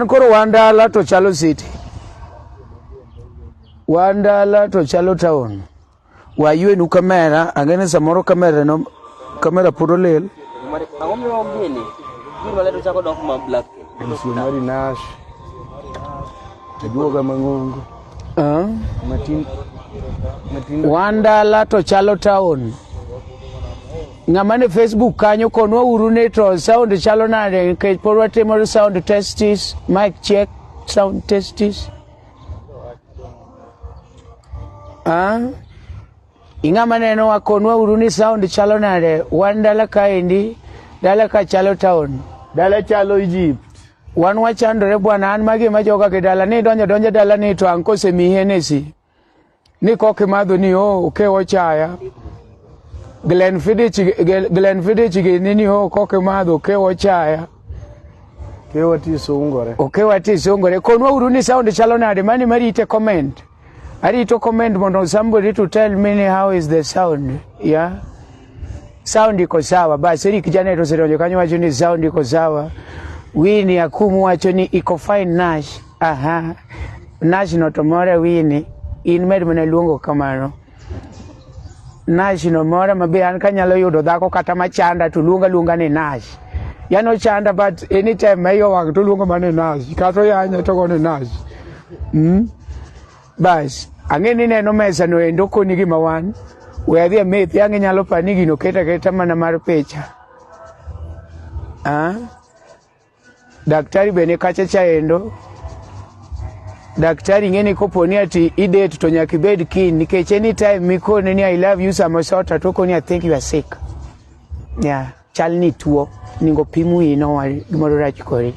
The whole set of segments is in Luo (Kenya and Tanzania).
koro wandala to chalo city. Wandala to chalo town. Wa yue nu kamera, angene samoro kamera no kamera puro lel. Omari ogeni. Gima leto chako dok ma black. Omari Nash. Eduoga mangungu. Matin. Wandala to chalo town. Ngamane Facebook kanyo konwa urune to sound chalo nade ke porwa temo sound testis, mic check, sound testis. Ingamane no akonwa uruni sound chalo nade wandala kaendi dala ka chalo town. Dala chalo Egypt. Wan wachandore bwana an magi majoga ke dala ni donja dala ni to ankose mihenesi. Ni koke madho ni ke ochaya. Glen Fidich nini ho koke madho ke ochaya. Ke wati sungore. Okay wati sungore. Konwa uruni sound chalo nade mani mari ite comment. Ari to comment mondo somebody to tell me how is the sound. Yeah. Sound iko sawa. Basi ri kijana ito seronjo kanyo wacho ni sound iko sawa. Wini akumu wacho ni iko fine Nash. Aha. Nash no tomore wini. In med mene luongo kamano. Nash no mora mabe an kanyalo yudo dhako kata machanda to luonga ni Nash. Yano chanda but anytime mayo wang to luonga mane Nash. Kato yanya to go ni Nash. Bas, angeni neno mesa no endo koni gima wan. Weadhi amethi ange nyalo panigi no keta mana mar pecha. Daktari bene kacha endo. Daktari ngeni koponi ati ide to nyaka bed kin nikech anytime mikone ni I love you samosota to koni I think you are sick. Yeah, chalni tuo ningo pimu ino wali gimoro rach kori.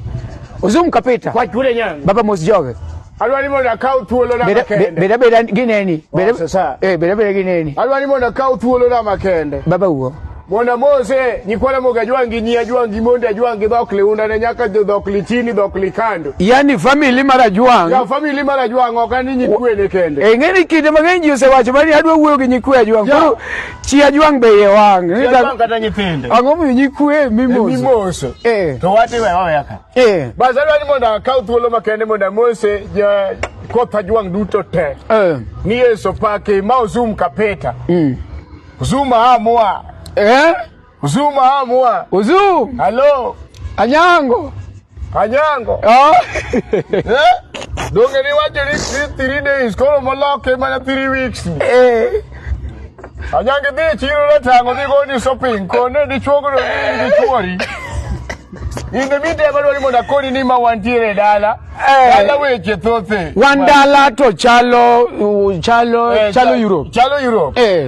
Uzum kapita. Kwa chule nyang. Baba mosjoge. Alwani mona kau tuolo na makende. Beda gineni. Beda gineni. Alwani mona kau tuolo na makende. Baba uo. Mona Mose nyikwana moga jwangi nyia jwangi monde jwangi dhokli unda na nyaka dhokli chini dhokli kando. Yani family mara jwang. Ya family mara jwang okani nyikwe ne kende. Ngeni kinde mangenji osewacho mani adwa wuoyo gi nyikwe jwang. Koro chia jwang be ye wang. Jwang kata nyithinde. Angomo nyikwe mimoso. To wati we yaka. Bazalwa ni monda kau tuolo makende monda Mose ja kota jwang duto te. Ni Yeso pake ma zoom kapeta. Zoom amua. Uzuma amua. Uzum. Hello. Anyango. Donge ni waje ni 3 days kono moloke mana 3 weeks. Anyange de chiro la tango di go ni shopping kono di chogoro ni chuori. In the meantime bado ni moda koni ni mawantire dala. Dala weche thothe. Wandala to chalo Europe.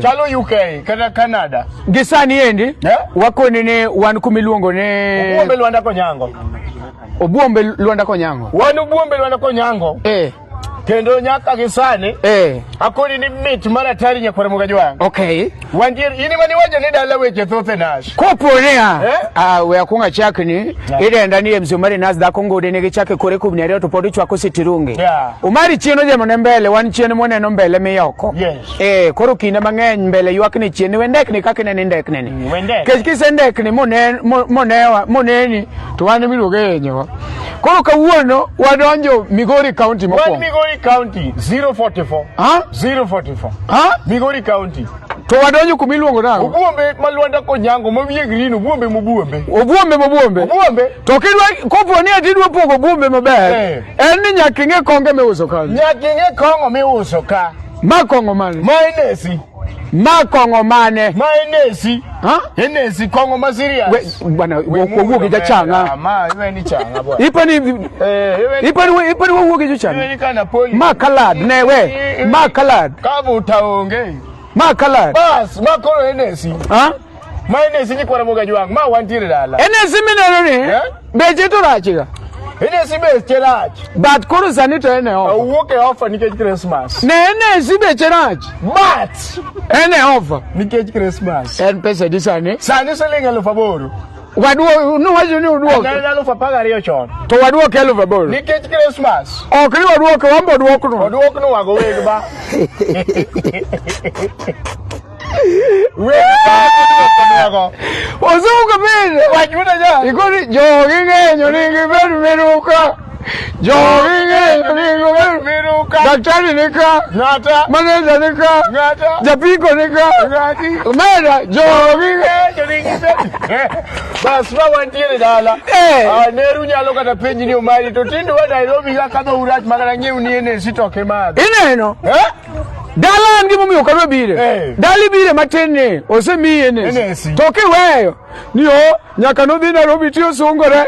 Chalo UK kana Canada. Gisani endi? Wako nini wan kumiluongo ne Obuombe Luanda konyango. Obuombe Luanda konyango. Wan Obuombe Luanda konyango. Kendo nyaka gisani akoni ni mit mara tari nyakwara mugajwa. Okay. Wanjir ini mani waje ni dala weche thothe Nash. Koponea we akunga chakni ide ndani msumari Nash da Kongo de nege chake kore kubni ari to podu chwako sitirunge. Omari chieno je mone mbele wan chieno mone no mbele miyoko. Yes. Koro kinde mangeny mbele ywakni chieno wendek ni kakine ni ndek neni. Wendek. Kech ndek ni moneni to wan miluonge enyo. Koro kawuono wadonjo Migori County mokwongo. Migori County 044. 044. Migori County. To wadonjo kumiluongo nango. Obuombe Luanda konyango mawiye green Obuombe. Obuombe. To kidwa koponi atidwa pogo Obuombe maber. En ni nyakinge konge meuso ka. Nyakinge kongo meuso ka. Makongo mane. Mainesi. Makongo mane. Mainesi. Enesi kongo masirias. Bwana wuogi jachanga. Iwe ni changa bwana. Ipani wuogi jachanga. Iwe ni kana poli. Makalad newe. Makalad. Kabu utaonge. Makalad. Bas, makoro enesi. Mainesi ni kwa moga jwang. Ma wantire dala. Enesi mineno ni. Beje to rachiga. Enesi be cherach. But koro sanito ene offer. Uwoke offer nikech Christmas. Ne enesi be cherach. But ene offer nikech Christmas. En pesa di sani. Sani selinga 8,000. Waduo no wacho ni uduo. Ngala 12,000 chon. To waduo ke 8,000. Nikech Christmas. Okri waduo ke wambo duok no. Waduok no wago weg ba. Ozuka bene. Wajuda ja. Ikoni jogi ngenyo ningi bedu meruka. Daktari nika ngata manager nika ngata japiko nika ngati Omera bas ma wantiere dala neru nyalo kata penji ni Omari to tindo wa Nairobi ga kadho urach magana ngeu ni ene sitoke madho ineno Dala ngi mumi okaro bire. Dali bire matene osemiye nesi. Toke weyo. Niyo nyaka no dhi Nairobi tiyo sungore.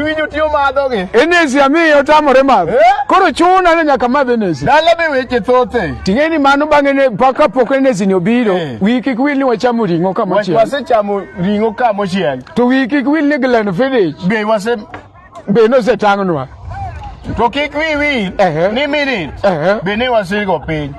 Winjo tiyo madho gi. Enesi amiyo tamore madho. Koro chuna ne nyaka madho nesi. Dala be weche thothe. Tingeni mano bange ne paka pok nesi ni obiro. Wiki kwil ni wachamo ringo kama chiel. Wase chamo ringo kama chiel. To wiki kwil ni Glen Village. Be no se tangnwa. To kik wi ni minute. Be ne wasirigo piny.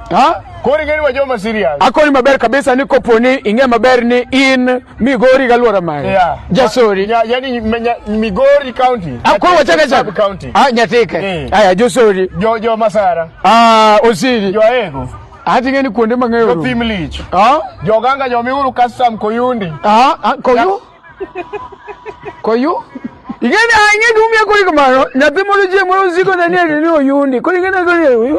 Kori ngeni wa joma serious. Akoni maber kabisa ni koponi inge maber ni in Migori galwora mai. Jasori. Yani Migori county. Akoni wachaka county. Nyatike. Aya Josori. Jo Masara. Osiri. Jo Ego. Ati ngeni kuonde mang'eyo. Jo Pimlich. Jo Ganga jo Miuru custom Koyundi. Koyu? Koyu? Ingene dumia kuri kamaro nyathi moro je moro ziko na ni oyundi kuri ingene kuri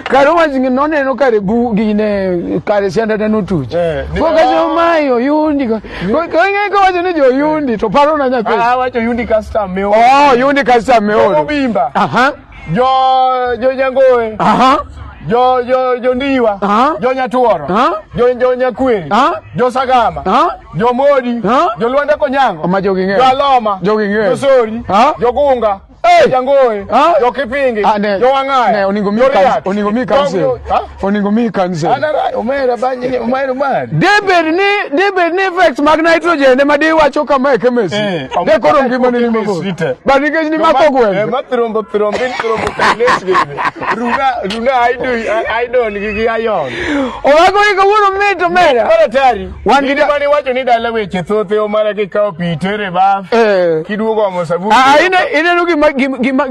karo wazingi none no kare bu gine kare senda da nutuche ko gajo mai oyundi ko ingene ko wazo ni jo oyundi to paro na nyathi wacho oyundi custom me oyundi custom me o bimba jo nyangoe jo ndiwa jo nyatuoro jo nyakweri jo sagama jo modi jo Luanda konyango jo aloma jo sori jo gunga jangoe jo kipingi jo wangaya oningo mi kanse Omera banye Omari mad debe ni effects mag nitrogen ma di wacho kama e chemist de koro ngima ni mabo bani ke ni makogwe matrombo lesge runa aido ni ayon owago iko wuno meto mera para tari wangidi mani wacho ni dala weche thothe Omara ke kawo pitere ba kiduogo mo sabu ine nugi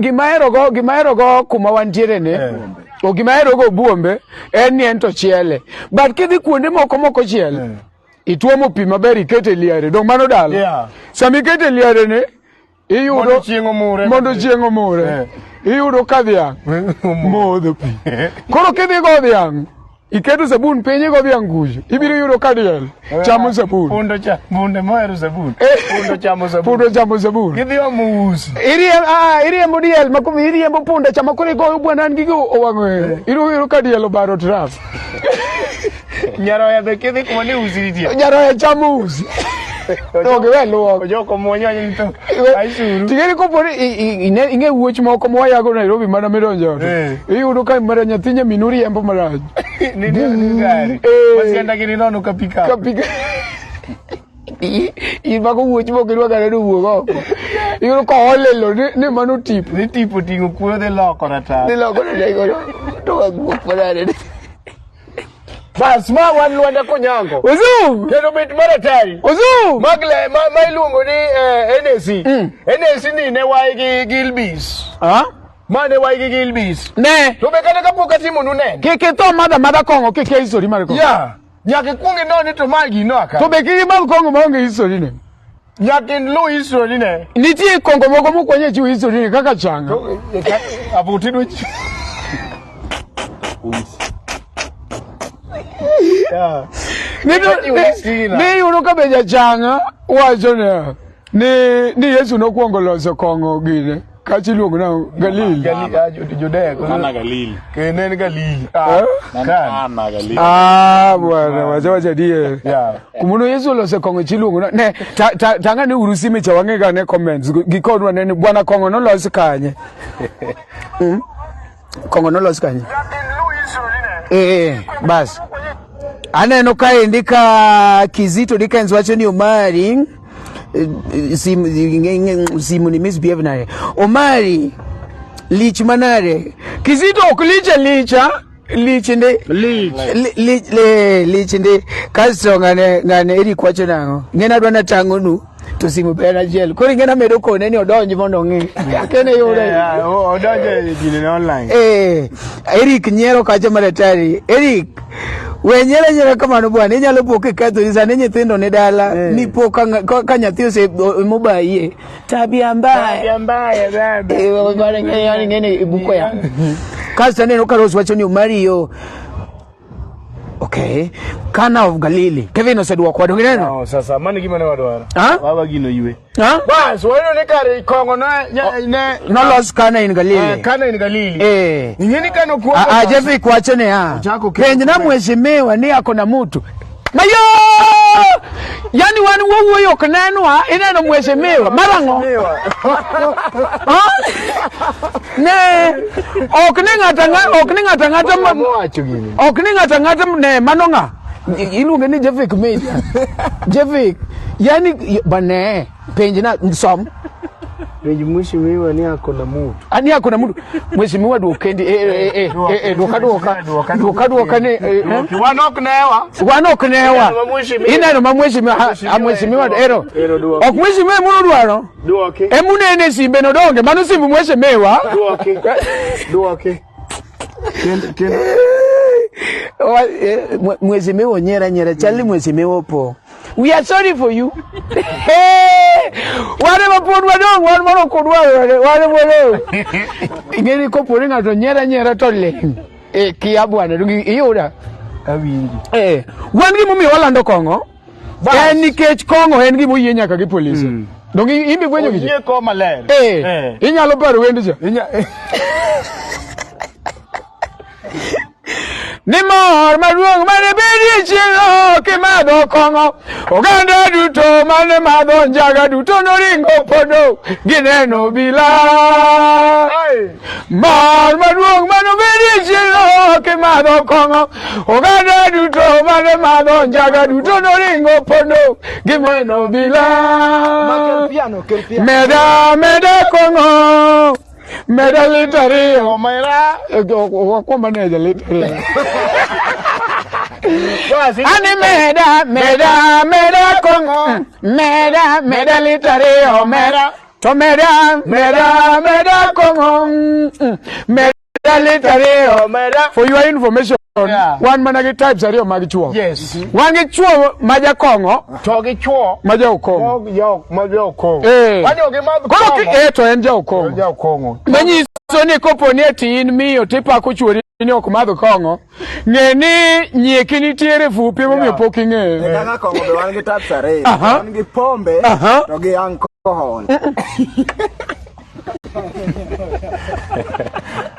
gimaero go kuma wantiere ne o gimaero go Obuombe en ento chiele but kidhi kuonde moko chiele ituomo pi maber ikete liare dong mano dala sami kete liare ne iyudo mondo chieng' omure iyudo ka dhiang' modho pi koro kidhi go dhiang' iketo sabun penye go dhiang' kucho ibiro yudo ka diel chamo sabun punde moero sabun pundo chamo sabun gidhi omus iriembo diel makumi iriembo punda chama kore goyo bwana ngi go owang'we iru ka diel obaro trap nyaroya be kidhi kuma ni usi diel nyaroya chamo usi Oge welo joko monyo nyito aisuru tigeri koponi inge wuoch moko moyago Nairobi mana midonjo iyudo ka mara nyathinya minuri embo maraj ni gari wasienda gini nono kapika ibago wuoch moko irwagare do wuogo iyudo ka olelo ni mano tipo tingo kuo de loko rata to waguok parare bas ma wan Luanda konyango Ozu kendo bit maratari Ozu magle ma iluongo ni NSC ni ne wai gi Gilbis ma ne wai gi Gilbis ne to be kata kapok atimo nu ne keke to madha kongo keke history mar kongo nyaka kungi no ni to magi no aka to be keke mag kongo maonge history ne nyaka lu history ne nitie kongo moko mokonye chiwo history ne kaka changa abuti du ni yudo ka beja changa wacho ni Yesu nokuongo loso kongo gine kachi luongo na Galili Judea Ana Galili kenen Galili Ana Galili bwana wacha die kumuno Yesu loso kongo chiluongo na ne tanga ni urusi mecha wangega ne comments gikodwa ne bwana kongo no loso kanye kongo no loso kanye bas aneno kae ndika Kizito dikaenzi wacho ni Omari simu ni misbehave naye Omari lich manare Kizito ok lich nde kasto ngane eri kwacho nango ngena dwana tango nu to simu pena jel koro ingena medo kone ni odonji mondo ngi kene yore odonje gine online Eric nyero kacha maratari Eric wenyere kamano bwana inyalo poke kadho isane nyithindo ne dala ni poka ka nyathi ose mobaye tabia mbaya baba ngene ibuko ya kasa neno karos wacho ni Omari yo okay Kana of Galili Kevin osedwa kwa dongino sasa mani gima ne wadwara baba gino ywe bas wano ne kare kongo ne no los Kana in Galili Kana in Galili ngini kano kuwa Jeff kwacho ne penye na mheshimiwa ni ako na mtu mayo yani wani wowo yo kananwa ineno mheshimiwa marango ne okninga tangata ne manonga ilunge ni Jeffik media Jeffik yani bane penje na som penje mheshimiwa ni ako na mtu ani ako na mtu mheshimiwa dukendi duka ne wanoknewa ineno mheshimiwa ero okmheshimiwa muno dwaro emunene simbe no donge mano simbu mheshimiwa duoke mheshimiwa nyera chali mheshimiwa po we are sorry for you wale mapodwa dong wan mano kodwa wale molo ingeni ko poringa to nyera to le kiabwana dungi iyuda awingi wan gi mumi walando kongo en nikech kongo en gi moyie nyaka gi polisi dongi imbi gwenyo gi ye ko maler inyalo paro wendija ni mor maduong' mane bedie chieng' kimadho kong'o oganda duto mane madho njaga duto noringo podo gineno bila mor maduong' mane bedie chieng' kimadho kong'o oganda duto mane madho njaga duto noringo podo gineno bila meda kong'o Meda litari Omara kwa maneja litari Ani meda kongo Meda litari Omara To meda kongo Meda litari Omara For your information one managi types are magichuo. Yes. One gichuo maja kongo. Togi chuo. Maja ukongo. Maja ukongo. Wani ogemabu kongo. Kono to enja ukongo. Enja ukongo. Menyi soni kopo nieti in miyo tipa kuchuori ni okumadho kongo. Ngeni nyekini tiere fupi momi opoki nge. Nekanga kongo be wangi types are. Wangi pombe. Togi alcohol.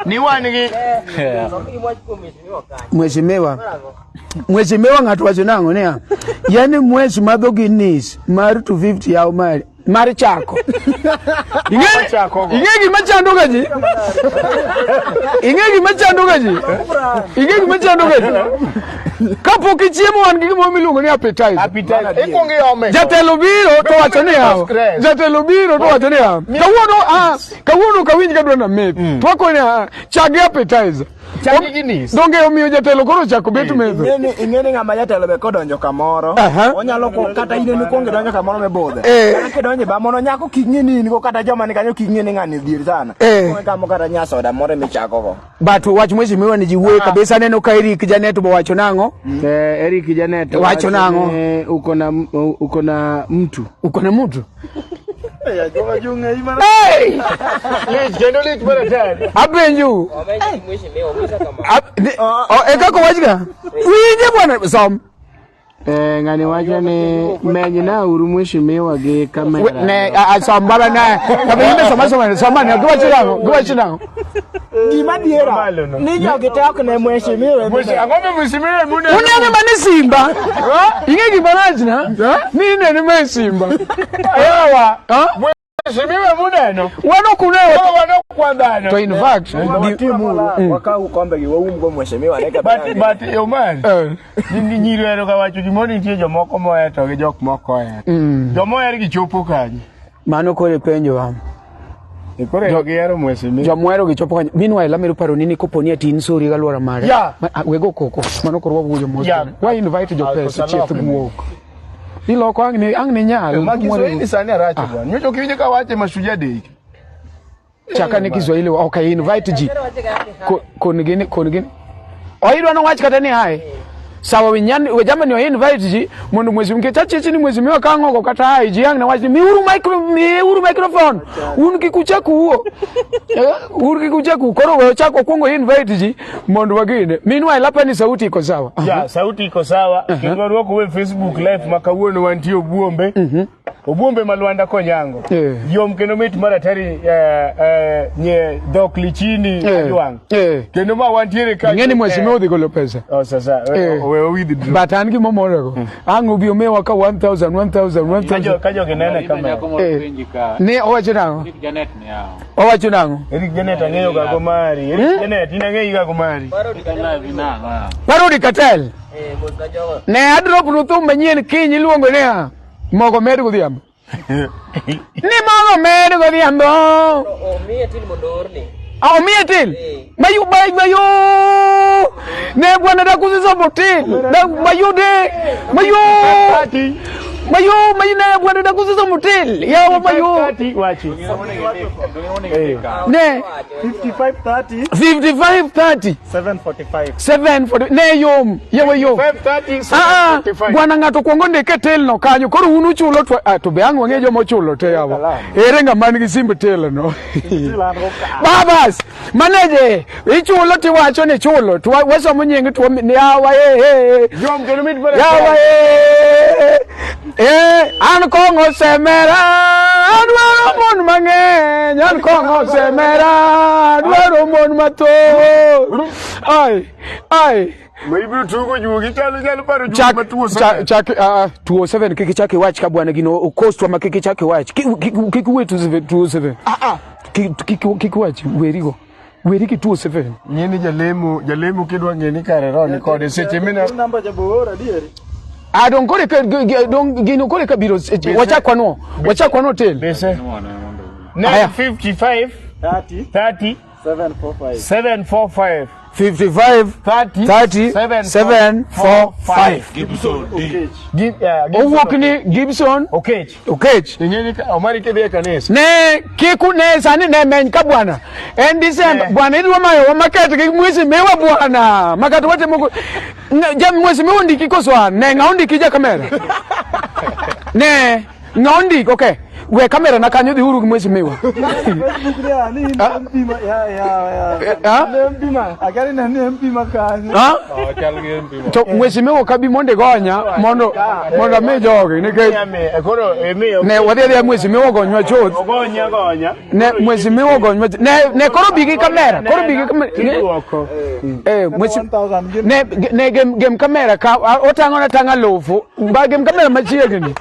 Ni wanigi mheshimiwa ng'ato wacho nango ne yani mwezi madho ginis mar 250 ya Omari mar chako ingegi machando gaji kapo kichiemo wan gi gimo miluongo ni appetizer ikongi ome jatelo biro to wacho ni hawo kawuono kawinj ka dwana meth to akoni chagi appetizer chagi ginis donge omiyo jatelo koro chako bet metho ingeni ngama jatelo be kodonjo kamoro onyalo ko kata ineni konge donjo kamoro me bodhe kaka donjo ba mono nyako kingeni ni ko kata joma ni kanyo kingeni ngani dhier sana kama kata nyasoda more michako go batu wach mheshimiwa ni jiwe kabisa neno ka Eric Janet bo wacho nango Eric Janet wacho nango uko na mtu apenju ekako wachga winje bwana som ngani wacha ni menyi na uru mheshimiwa ge kamera ne asambala na kabime soma ne gwachirango gima diera ni jogi tek ne mheshimiwa angombe mheshimiwa mune unyange mani simba ingegi banajna ni ne me simba yawa mheshimiwa muneno wano kwandano to in fact waka ukombe gi waumgo mheshimiwa neka but Omari ni nyirero ka wacho gimoni tie jomoko moya to gi jok moko ya jomoyer gi chopo kanyi mano kore penjo wa ikore jogero mheshimiwa jomwero gi chopo kanyi meanwhile amero paro nini koponi atin sori ga lwara mare yeah. Wego koko mano korwa wujo mo why invite jo pesa chief walk Iloko ang ni nyalo. Kiswahili sani arache bwana. Nyocho kiwije ka wache mashujaa day. Chaka ni Kiswahili. Okay, invite ji. Konigini. Oidwa no wach kata ni hai. Sawa wejamani wa invite ji mundu mwezi mketache chini mwezi miwa kango kata hai ji yang na wach miuru microphone. Unikikuchaku huo. Unikikuchaku koro wewe chako kongo invite ji mundu wagine. Meanwhile hapa ni sauti iko sawa. Ya, sauti iko sawa. Kingoro wako we Facebook live makawuono wanti Obuombe. Obuombe maluanda konyango. Yom kenometi mara tari nye dok lichini juang. Kendo ma wantiere ka. Ngeni mwezi mewa golo pesa. Oh sasa we with batangi momorego. Angu biome waka 1000. Kajo kenene kama. Ne owacho nango. Janet ni yao. Owacho nango. Eric Janet angeyo ga Omari. Eric Janet inangeyo ga Omari. Parodi katel. Ne adrop rutum manyien kiny iluongo ne mogo med godhiambo. Ni mogo med godhiambo. Omiye til modorni. Omiye til. Mayu. Ne bwana da kuzizo botil. Mayu de. Mayu ne bwana da kuzizo motil. Ya mayu. Wachi. Ne 5530. 745. Ne yom. Yewe yom. 530. Bwana ngato kuongo ndeke tel no kanyo. Koro unu chulo to be angu ngejo mo chulo te yawa. Ere ngama gi simbe tel no. Babas. Maneje. Ichulo ti wacho ne chulo. To weso munyenge to yawa Yom kenomit bara. Yawa an kongo semera adwaro mon mang'eny an kongo semera adwaro mon mato ai Maybe tugo jugi chalo paro jugi matuo sa chak 207 kiki chake watch ka bwana gino cost wa makiki chake watch kiki wetu 207 kiki watch werigo weriki 207 nyeni jalemu kidwa ngeni kare ro ni kode seche mina namba ja bora dieri don't kore ka gino kore ka biro wacha kwano tel bese 955 30 745 55 30 745 Gibson okay nyeni Omari kede kanesa ne kiku ne sani ne men ka bwana en December bwana idwa mayo wa market ki mwezi mewa bwana market wote mungu jam mwezi mewa ndiki swa ne ngaundi kija kamera ne ngaundi okay we kamera na kanyo dihuru mwezi mewa Facebook ya ni mpima ya mpima agari na ni mpima kazi to mwezi mewa kabi monde gonya mondo mejoge ne ke ne wadere mwezi mewa gonywa chot gonya ne mwezi mewa gonywa ne koro bigi kamera mwezi ne game kamera ka otango na tanga lofu ba game kamera machiegni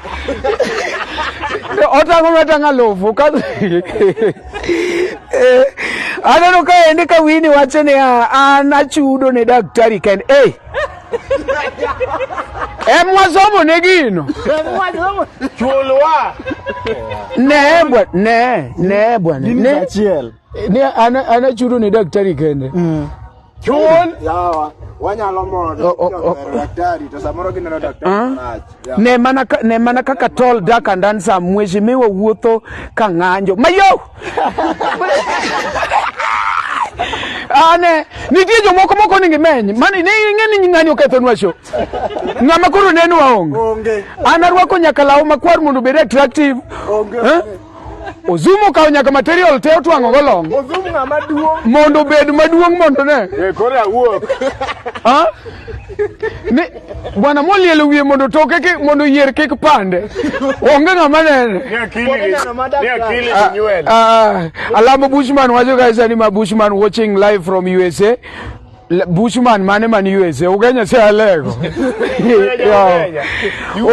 Otango lofu kazi aneno ka ende ka wini wacho ne anachudo ne daktari ken mwasomo ne gino chulwa ne bwana ne achiel ne anachudo ne daktari kende chul yawa wanyalo modo daktari to samoro gineno daktari ne mana kaka tol daka ndan sa mwezi mewa wuotho ka ng'anjo mayo nitie jomoko ningi meny mani ne ng'eni ng'ani oketho nwacho ng'ama koro neno waonge anarwako nyaka law makwar mondo bed attractive Ozumo ka nyaka material te otwango golong. Ozumo ng'ama duong. Mondo bed maduong mondo ne. Kore awuok. Ne bwana molielo wiye mondo toke ke mondo yier kik pande. Onge ng'ama nene. Ne akili nywele. Alamo Bushman wajo guys ani ma Bushman watching live from USA. Bushman mane man USA ugenya se alego.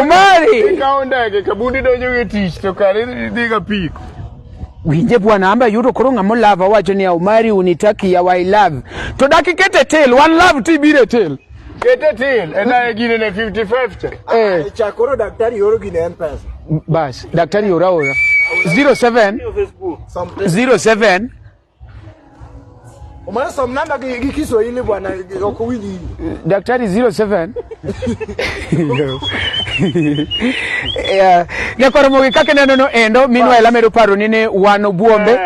Omari kaonda ke kabundi donjo ge tich to kare diga piko. Winje bwana amba yudo koro ng'amo lava wacho ni Omari unitaki ya I love. To daki kete tail one love tibire tail. Kete tail ena gine ne 55 chakoro daktari yoro gine M-Pesa. Bas daktari yora 07 Omari som namba gi Kiswahili bwana okowinji. Daktari 07. Yeah. Nekoromo kake neno endo minwa elamedo paro nine wan Obuombe.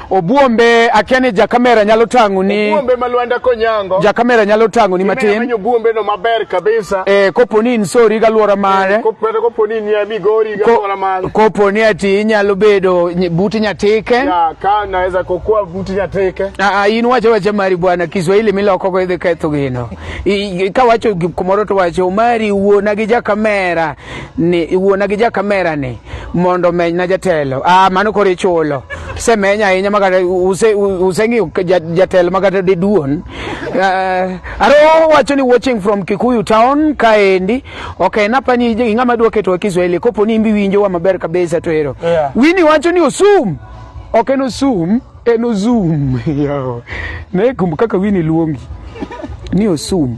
Obuombe akiane ja kamera nyalo tangu ni Obuombe ma Luanda konyango. Ja kamera nyalo tangu ni matin. Menyo Obuombe no maber kabisa. Koponi nsori ga luora mare. Koponi ni Migori ga luora mare. Koponi ati nyalo bedo buti nyateke. Ya ka naweza kokoa buti nyateke. In wacho mari bwana Kiswahili miloko go idhi ketho gino. Ka wacho kumoro to wacho Omari wuona gi ja kamera ni wuona gi ja kamera ni mondo meny na jatelo. Mano kore chulo. Semenya ahinya magada usengi jatelo magada de duon. Aro wacho ni watching from Kikuyu town kaendi. Okay, napani ngama dwa keto Kiswahili kopo ni mbi winjo wa maber kabisa to ero. Wini wacho ni osum. Okay, no zoom. No zoom. Ne kumbuka Wini luongi. Ni osum.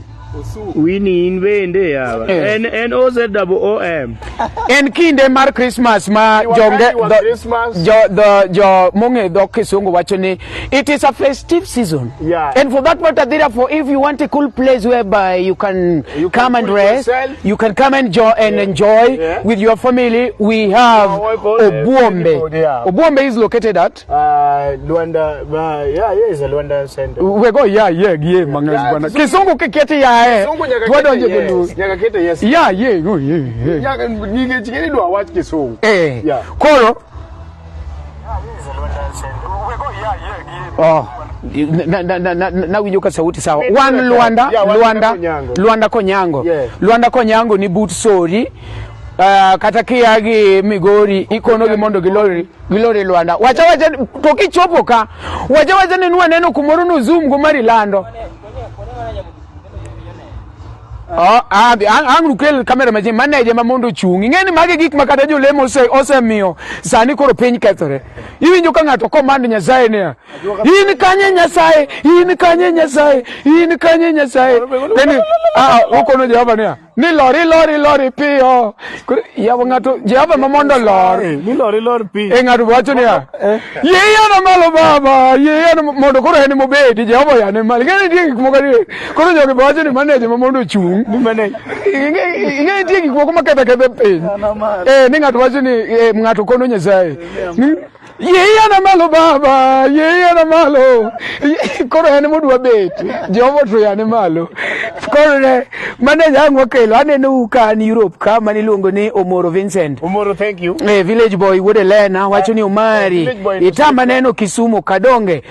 Wini inbende yawa. En OZOOM. En kinde mar Christmas ma jonge the monge do Kisungu wacho ni it is a festive season. Yeah. And for that matter, therefore, if you want a cool place whereby you can come and rest, you can come and enjoy with your family, we have Obuombe. Obuombe is located at Luanda. Is a Luanda center. We go mangas. Kisungu kiketi ya Wadonje gulu. Nyaka kete yes. Nyaka nige chikeni dwa wach Kisungu. Koro na winjo ka sauti sawa. One Luanda Konyango. Luanda Konyango ni but sori. Kata kiagi Migori ikono gi mondo gilori Luanda. Wacha to kichopo ka. Wacha ni neno kumoro no zoom go mari lando. Ang lukel kamera maji manager mamondo chungi ngeni mage gik makata jo lemo osemiyo sani koro piny kethore. Iwinjo ka ngato komand Nyasaye ne in kanye Nyasaye neni okono Jehova ne ni lori piyo ya ngato Jehova mamondo lor ni lori pi ngato wacho ne yana malo baba yana mondo koro en mobedi Jehova yana mal ngeni dik mokari koro joge wacho ni manager mamondo chung ni mane inge dik moko maketa piny ni ngato wacho ni ngato kono Nyasaye yana malo baba yana malo koro en modwa bet Jehova to yana malo koro ne manager angwa kelo aneno ka ni Europe ka mani luongo ni Omoro Vincent. Omoro, thank you. Village boy wuode Lena wacho ni Omari itama neno Kisumu Kadonge.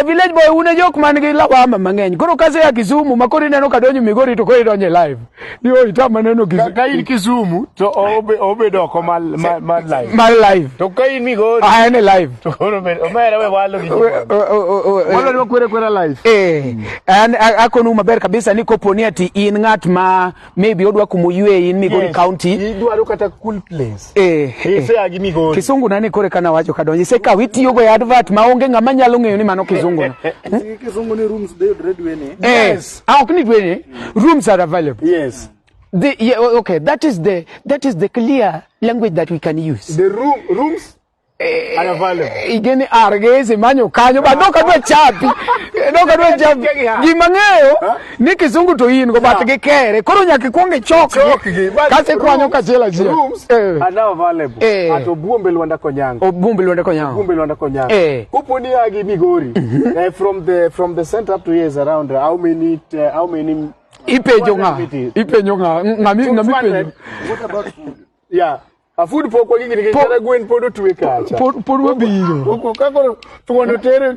Village boy une jok man gi lawama mang'eny koro kase ya Kisumu makori neno kadonyo Migori to koro donje live ni itama neno Kisumu ka in Kisumu to obe doko mal live to ka in Migori ene live to koro omera we walo gi walo kwere live and akonu maber kabisa ni koponi ati in ngat ma maybe odwa kumuywe in Migori County idwaro kata cool place ise agi Migori Kisungu nani kore kana wacho kadonje se ka witiyo go advert maonge ngama nyalo ng'eyo ni mano Kizungu. Kizungu ni rooms they ready when. Yes. Okay, when rooms are available. Yes. Okay, that is the clear language that we can use. The rooms are available. Igeni argeze manyo kanyo badoka dwa chapi. Doka dwa chapi. Gimang'eyo ni Kizungu to in go bat ge kere. Koro nyaka kuonge chok. Kase kwanyo kachela jia. Rooms are now available at Obuombe Luanda Konyango. Obuombe Luanda Konyango. Kuponi agi Migori. From the center up to here is around how many Ipenyo nga ngami penyo. What about food? Yeah. A food po kwa gini kara gwen podo tuwe kacha. Podo biro. Kako tuwane tere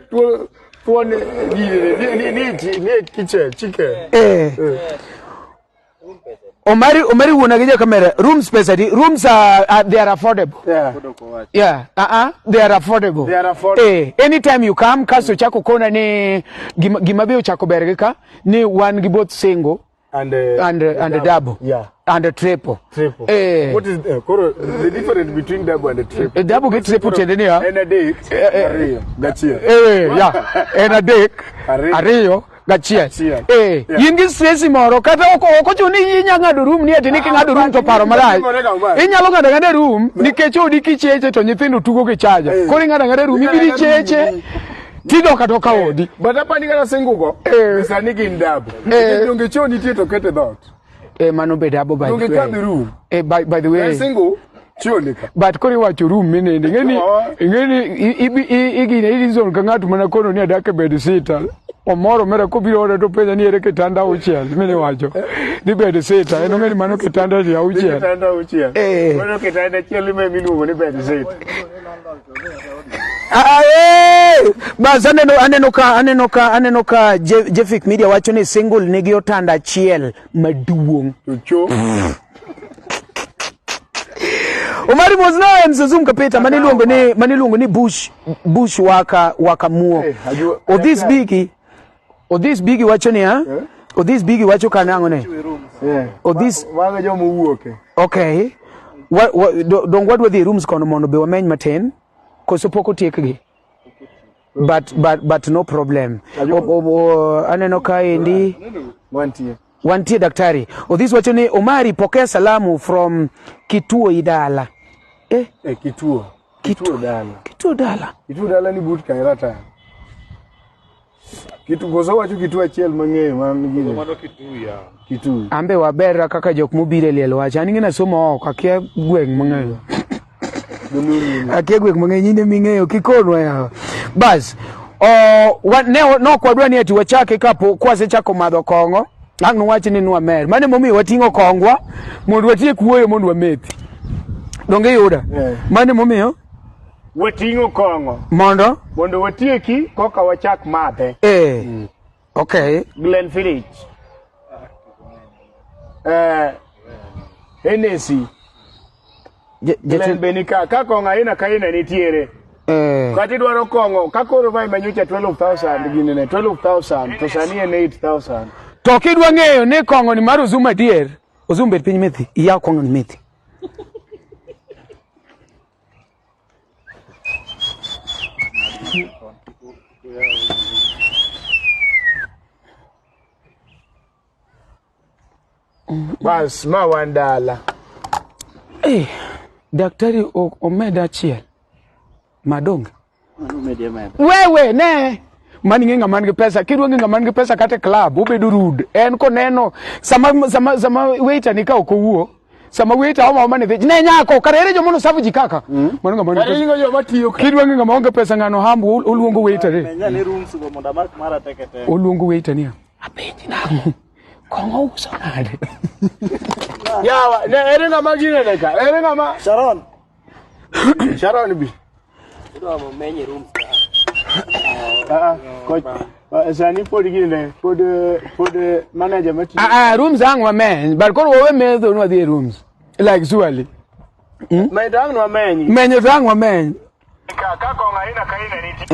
tuwane ni kitchen chicken. Omari wuna gija kamera room space rooms are they are affordable. They are affordable. Anytime you come kaso chako kona ni gimabio chako bergeka ni one giboth single and double. Yeah. And a triple. What is the difference between double and a triple? Double gets triple and a day. And a deck. Ario. Gachia. Yingi stress moro kata oko chuni yinya ngado room ni ati niki ngado room to paro malai. Inyalo ngado room nikech odi kicheche to nyithindo tugo gi charger. Koro ngado room ibiri cheche. Tido katoka odi. Badapa ni kana sengugo. Sani kindabu. Donge choni tito kete dot. Mano bedabo by the way. Donge kabiru. By the way. Single choni ka. But kori wacho room mine ngeni igine ilizon kangatu mana kono ni adake bed sitter. Omoro mera kubiro ora to pesa ni ere kitanda uchiel mine wacho. Di bed sitter eno ngeni mano kitanda ya uchiel. Kitanda uchiel. Mano kitanda chiel me miluongo ni bed sitter. Bas aneno ka Jefik Media wacho ni single nigi otanda chiel maduong. Cho. Omari mozna enzuzum kapeta maniluongo ni bush waka muo. This bigi wacho ni ha? This bigi wacho kanango ne. This waga jo muwuoke. Okay. Don't what were the rooms kono mono be wameny matin koso poko tiekgi. But no problem. Aneno ka endi wantie daktari. This wacho ni Omari pokea salamu from kituo idala. Kituo dala. Kituo dala. Kituo dala ni but kairata. Kitu gozo wacho kituo achiel mang'eyo man kitu. Ambe wabera kaka jok mobire liel wacha ani ngina somo ok akia gweng mang'eyo. Akia gweng mang'eyo nyine ming'eyo kikonwa ya. Bas no kwadwa ni ati wachake kapo kwase chako madho kongo. Ang'no wachi ni nwa mer. Mane momi watingo kongwa mondo watie kuoyo mondo wamethi. Donge yuda. Mane momi watingo kongo mondo watieki koka wachak mathe. Okay. Glen Village. Hennessy. Glen Benika ka konga ina kaina nitiere. Kati dwaro kongo kakoro vai manyucha 12,000 ginene 12,000 to sani en 8,000. To kidwa ng'eyo ni kongo ni mar Ozuma dier Ozumbe piny methi iya kongo ni methi. Bas mawandala. Daktari omeda chiel. Madong. Wewe ne mani ngenga mangi pesa kidwa ngenga mangi pesa kate club ubedo rude en koneno sama waiter nika okowuo sama waiter oma mane ne nyako karere jo mono savu jikaka mano nga mani pesa jo matiyo kidwa ngenga monge pesa ngano hambu uluongo waiter ne rooms go mondo mara tekete uluongo waiter ni apenji nangu kongo uso nade yawa ne ere nga magine neka ere nga ma Sharon bi do mo menye rooms coach sani podigine pod manager mati rooms ang wa men but ko we me do no the rooms like zuali me dang no men menye dang wa men ka konga ina kaina niti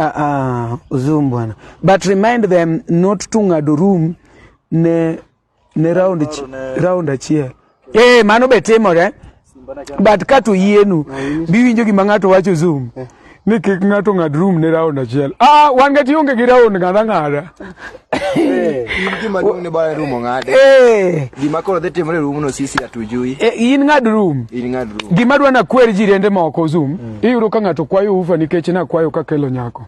uzum bwana but remind them not to ngado room ne round achiel mano betimore but katu yienu biwinjo gima ng'ato wacho zoom ni kik ng'ato ng'ad room ne round achiel wan ga tionge gi round ng'ada gima duong ne bara room ng'ade gima koro dhi timore room no sisi atujui in ng'ad room gima dwa na kwer jirende moko zoom iyudo ka ng'ato kwayo ufa nikech na kwayo ka kelo nyako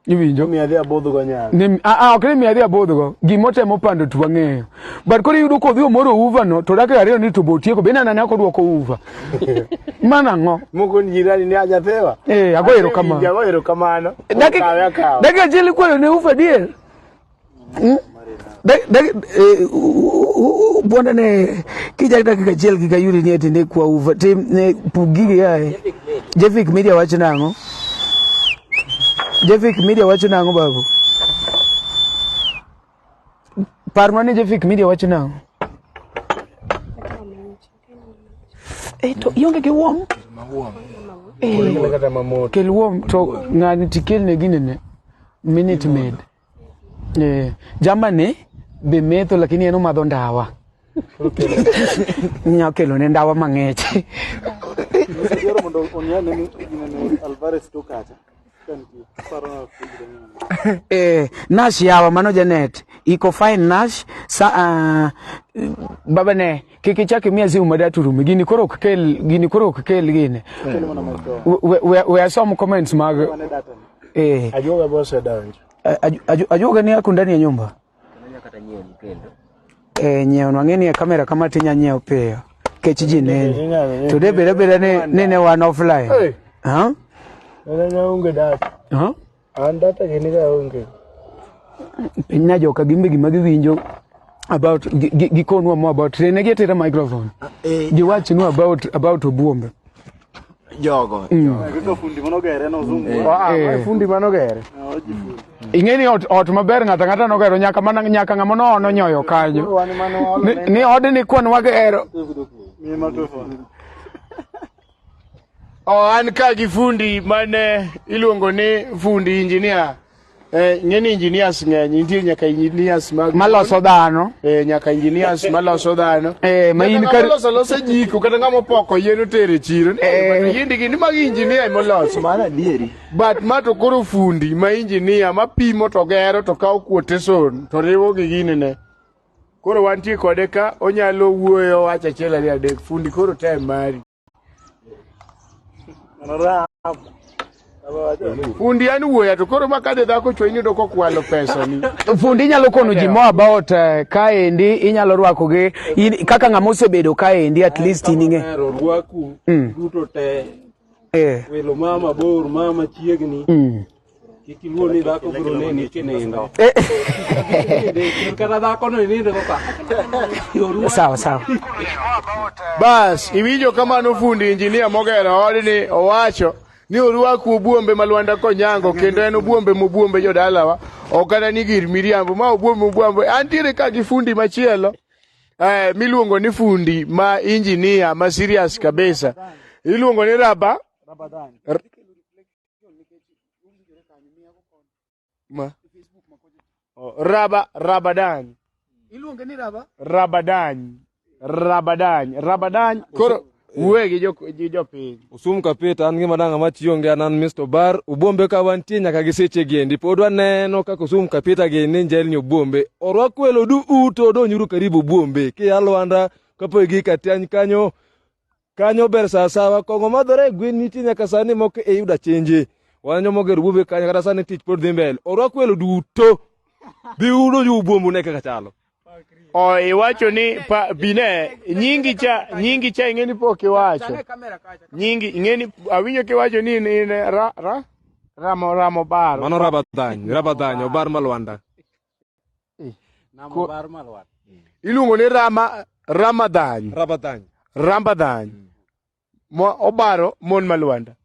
iwinjo mi adhi abodho go nyaka ni ok mi adhi abodho go gimotemo pando twang'eyo but koro yudo ko dhio moro uva no to dake ariyo ni to botieko bena nani akodwoko uva mana ngo moko jirani ni ajathewa agoero kama agoero kamano dake achiel kwayo ne uva dier bwana ne kija dakika achiel kikayudi ni eti ne kwa uva tim ne pugigi yae Jefik Media wacho nango Jefik Media wacho nango babu parmane Jefik Media wacho nango to yonge ke wom kel wom to ngani tikel ne ginene minute maid jamane be metho lakini eno madho ndawa nyakelo ne ndawa mang'eche Alvarez tokacha Nash yawa mano Janet iko fine Nash baba ne kikichaki miezi umadatu rumi gini koro kel gine we are some comments mag Ajuoga bose donjo. Ajuoga ni ako ndani ya nyumba. Nyeo nwangeni kamera kama tinya nyeo peo. Kechiji nene. Today bela nene one offline. Ha? Nene unge data. Ha? Andata gini ga unge. Pinya joka gimbe gimagiwinjo about gikonwa more about train get the microphone. You watch know about Obuombe. Jogo. Fundi manogere no zoom. Fundi manogere. Ingeni ot maber ngata no gero nyaka ngamono no nyoyo kanyo. Ni ode ni kwon wagero. An ka gi fundi mane iluongo ni fundi engineer. Ngeni engineers ng'eny nitie nyaka engineers maloso dhano nyaka engineers maloso dhano ma in ka loso jiko kata ngamo poko yeno tere chiro yindi gini mag engineer moloso mana dieri but mato koro fundi ma engineer ma pimo to gero to kawo kuote son to riwo gi gine ne koro wantie kode ka onyalo wuoyo wacha chela ni adek fundi koro time mari fundi an wuoya to koro makade dhako chwenyi do kokwalo pesa ni fundi nyalo kono ji more about kaendi inyalo rwako ge kaka ngamo sebedo kaendi at least ininge rwaku duto te welo mama bor mama chiegni kikiluo ni dhako bro ne ni kinendo kata dhako no nindo ka sawa bas iwinjo kamano fundi engineer mogero odni owacho ni orwaku Obuombe ma Luanda konyango kendo en Obuombe mobuombe jodalawa okana ni gir miriambo ma Obuombe antiere ka gi fundi machielo miluongo ni fundi ma engineer ma serious kabisa iluongo ni Rabadan iluongo ni Rabadan koro uwe gi piny usum kapeta an gima danga machionge anan Mr. Bar Obuombe ka wantie nyaka gi seche gendi podwa neno kaka usum kapeta geni njel ni Obuombe orwako welo du uto do nyuru karibu Obuombe ki Luanda kapo gi katany kanyo ber sawa kongo madore gwen nitie nyaka sani moko e yuda chenje wanyo moger Obuombe kanyo kata sani tich pod dhi mbele orwako welo duto bi udo ju Obuombe ne kaka chalo iwacho ni bine nyingi cha ingeni pok iwacho nyingi ingeni awinyo kiwacho ni ramo bar mano Rabadan Obar ma Luanda namo bar ma Luanda iluongo ni Rabadan mo obaro mon ma Luanda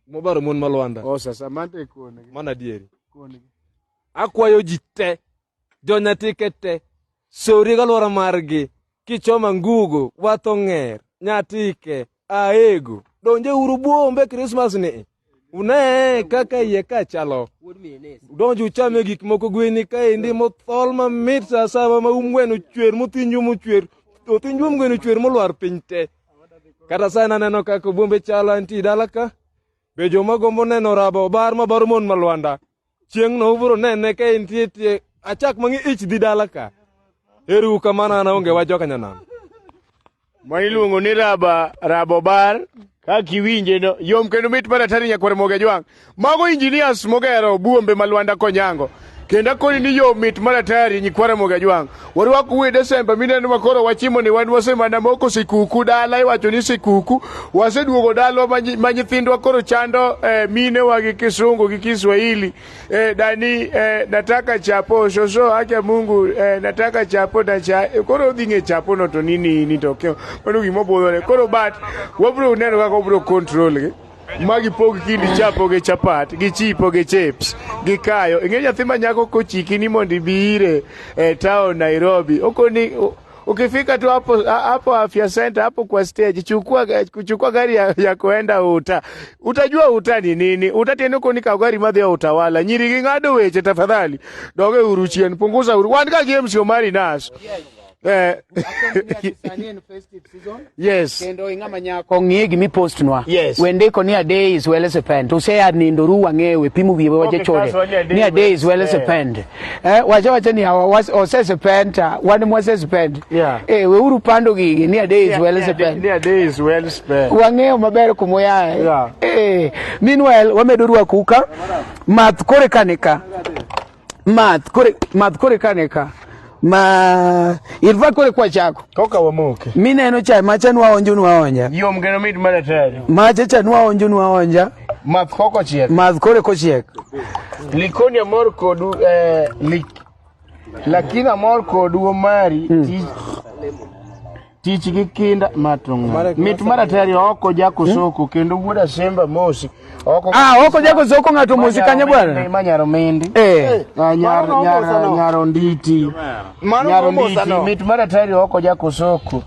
sasa mante kone mana dieri akwayo jite jonyatikete sori galwara margi kichoma ngugo watong'er nyatike aego donje uru Obuombe Christmas ni une kaka iye ka chalo donje uchame gik moko gweni kaendi mothol mamit sawa ma umgweno chwer mothinju chwer othinju umgweno chwer molwar piny te kata sana neno kaka Obuombe chalo anti dala ka be joma gombo neno rabo bar ma bar mon ma Luanda chieng' no ubro nene ka entie achak mangi ich dhi dala ka eru kamana na onge wajoka nyanam ma iluongo ni rabo bar ka kiwinje no yom kendo mit mana tari nyakwar moge jwang mago engineers mogero Obuombe ma Luanda konyango kenda koni ni yom mit mana tari nyikwar moge jwang warwaku we Desemba mineno makoro wachimo ni wan wasemana moko sikuku dala iwacho ni sikuku waseduogo dalo ma nyithindwa koro chando mine wagi Kisungu gi Kiswahili dani nataka chapo shosho haki Mungu nataka chapo na cha koro dhinge chapo no to nini tokeo mano gimobodhore koro but wabro neno kaka obro control ge magi pog kindi chapo ge chapat gi chipo ge chips gi kayo ing'e nyathi manyako kochiki ni mondi bire town Nairobi okoni ukifika tu hapo afya center hapo kwa stage kuchukua gari ya kuenda utajua uta ni nini utatendo koni ka gari madhi ya utawala nyiri ngado weche tafadhali doge uruchien punguza wan ka games Omari Nash Yes. Kendo ingama nyako ng'e gimi post nwa. Yes. Wende ko ni a day is well as a pen. To say ad nindo ruwa ng'ewe pimu wiwe waje chode. Ni a day is well as a pen. Wacha ni hawa was o says a pen ta one more says pen. Yeah. We uru pando gi ni a day is well as a pen. Ni a day is well spent. Wang'eyo maber kumoya. Yeah. Meanwhile wamedo ruwa kuka math kore kaneka. Math kore kaneka. Ilva kore kwa chako. Koka wamoke. Mine eno chai macha nwa onjo nwa onja. Yo mgeno mid maratari. Macha cha nwa onjo nwa onja. Math koko chiek. Math kore ko chiek. Likoni amor kodu lakini amor kodu Omari tich gi kinda matonga. Mit maratari oko jako soko kendo wuoda semba mosi. Oko jako soko ngato mosi kanya bwana. Manyaro mendi. Nyaro nditi. Nyaro nditi mit maratari oko jako soko.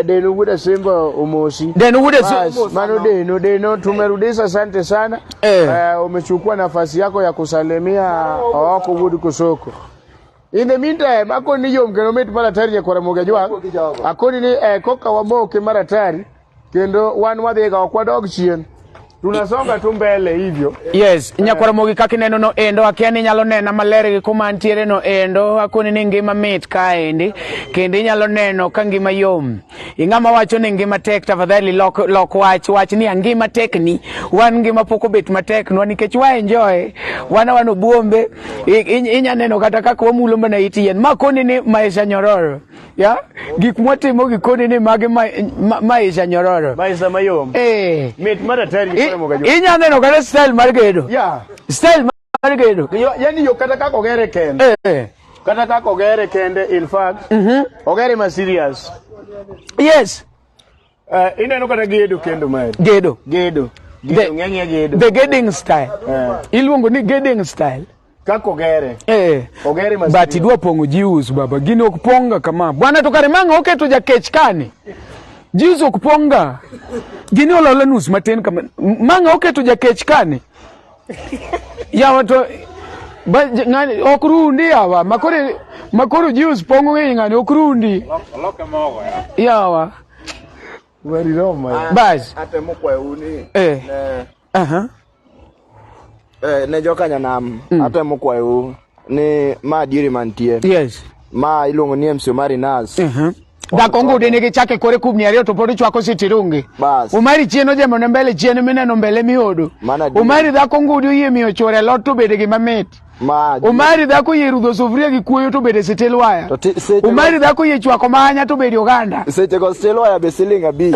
Deno wuoda semba omosi. Deno wuoda semba. Mano deno tumerudisha, asante sana. Umechukua nafasi yako ya kusalimia oko wuoda kusoko. In the meantime, akoni yom kendo mit maratari ya kwa moga jwa. Akoni ni koka wamoke maratari kendo wan wadhi ga kwa dog chien. Tunasonga tu mbele hivyo. Yes, nyakwara mogi kaki neno no endo akiani nyalo nena malere gi kuma ntiere no endo akoni ni ngima mit kaendi kendo nyalo neno ka ngima yom. Ingama wacho ni ngima tek tafadhali lok wach ni ngima tek ni wan ngima poko bet matek no nikech wa enjoy wan Obuombe inya neno kata kaka wamulo mana itien makoni ni maisha nyororo. Ya gik motimo gikoni ni mage maisha nyororo. Maisha mayom. Mit maratari inya neno kata style mar gedo. Yeah. Style mar gedo. Yani yo kata kako gere kende. Kata kako gere kende in fact. Ogere ma serious. Yes. Ineno kata gedo kendo man. Gedo. Ng'eng'e gedo. The gedding style. Iluongo ni gedding style. Kako gere. Ogere ma serious. But idwa pongo jius baba. Gini okuponga kama. Bwana to karimanga oketo jakech kani. Jius okuponga. Gini olola nus maten kama. Manga oketo jakech kani. Ya wato ngani okrundi yawa makoro jius pongo ngani okrundi. Loke mogo ya. Yawa. Wari roma. Bas. Atemo kwa uni. Ne joka nyanam. Atemo kwa u ni ma diri mantie. Yes. Ma ilongo ni mcomarinash. Dakongo de nege chake kore kubni ariyo to podi chwako sitirungi. Omari chieno jemo na mbele chieno mineno mbele miodo. Omari dakongo dio yie miyo chore lot to bede gi mamit. Omari dhako ye rudho sufria gi kuoyo to bede setel waya. Omari dhako ye chwako manya to bede oganda. Seche go setel waya be siling abi.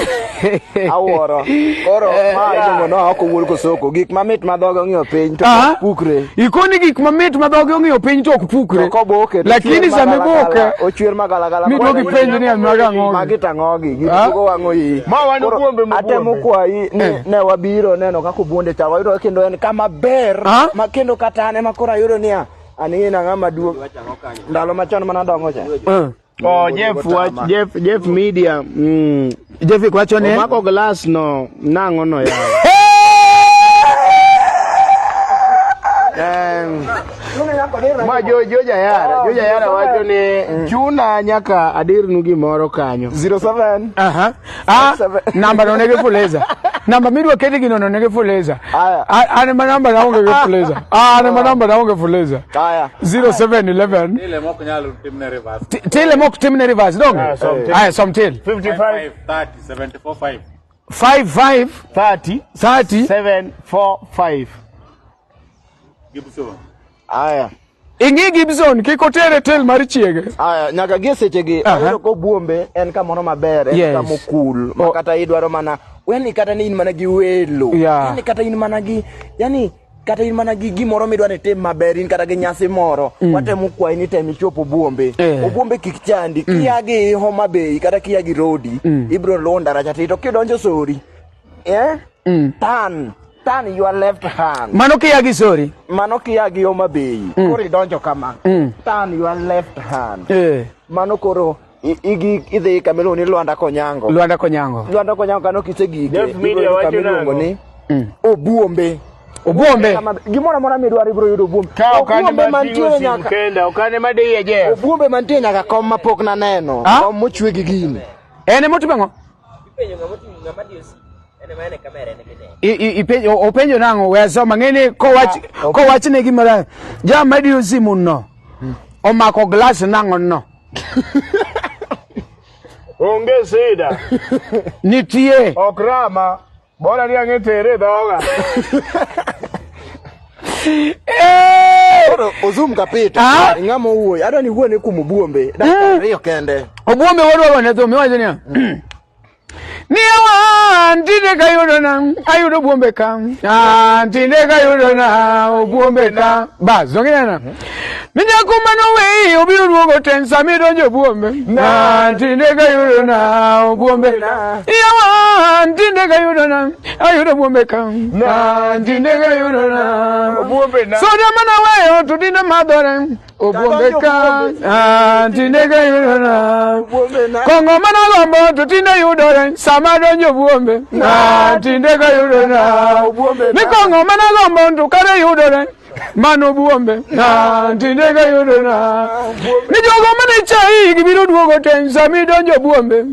Aworo. Koro ma iluongo no oko wuol kosoko gik mamit madhoge ong'iyo piny to pukre. Ikoni gik mamit madhoge ong'iyo piny to ok pukre. Lakini same boke ochwer magalagala. Midogi penjo ni amaga ng'ogi. Magi tang'ogi gitugo wang'o yi. Ma wan Obuombe atemo kwayi ne wabiro neno kaka Obuonde cha wayudo kendo en kama ber ma kendo katane makora yudo niya ani na ngama duo ndalo machon manadongo cha. Jeff media Jeff kwacho ne mako glass no nango no ya. Ma joja yara wacho ni chuna nyaka adir nu gimoro kanyo 07 namba no nege fuleza namba midwa kete gino no nege fuleza ane manamba naonge fuleza namba naonge fuleza 0711 tele mok timne reverse donge something 55 30 745 55 30 745 Gibson. Ingi Gibson kikotere tel mar chiege. Nyaka gie sechegi ayudo ko Obuombe en kamoro maber, en kamo cool. Makata idwaro mana weni kata ni in mana gi welo. Yani kata in mana gi kata in mana gi gimoro midwaro tim maber in kata gi nyasi moro. Watemo kwayi ni temi chopo Obuombe. Obuombe kik chandi kiyagi Homa Bay kata kiyagi Rodi ibro londa rachati to kidonjo Sori. Turn your left hand. Mano kiyagi Sori. Mano kiyagi Homa Bay. Koro idonjo kama. Turn your left hand. Mano koro idhi kamelo ni Luanda Konyango. Luanda Konyango kano kisegige. Jeff media wacho ni Obuombe. Obuombe. Gimora mora midwari bro yudo Obuombe. Obuombe mantie nyaka kenda, okane madeye je. Obuombe mantie nyaka kom mapok na neno. Kom mochwe gi gini. Ene motibengo? Ipenyo ngama diosi. Ene mane kamera ene bine. Openjo nango wesoma ngene ko wach ne gimara. Ja madiosi munno. Omako glass nango no. Onge sida. Nitie. Okrama. Bora ni angetere dhoga. Ozum kapita. Ngamo wuoy. Adwa ni wuone kuom Obuombe. Dakika kende. Obuombe wadwa ne to miwacho ni. Niwa ndine kayudo na ayudo Obuombe ka. Ndine kayudo na Obuombe ka. Bas zongena. Minya kumano we obiro duogo tensa mi donjo Obuombe. Ndine kayudo na Obuombe. Yawa ndine kayudo na ayudo Obuombe ka. Ndine kayudo na Obuombe na. So da mana we to dina madore Obuombe ka. Ndine kayudo na Obuombe na. Kongo mana gombo to dina yudore sama donjo Obuombe. Ndine kayudo na Obuombe. Ni kongo mana gombo to kare yudore. Mano Obuombe ndine kayudo na ni jogo mane chai gibiro duogo tensa mi donjo Obuombe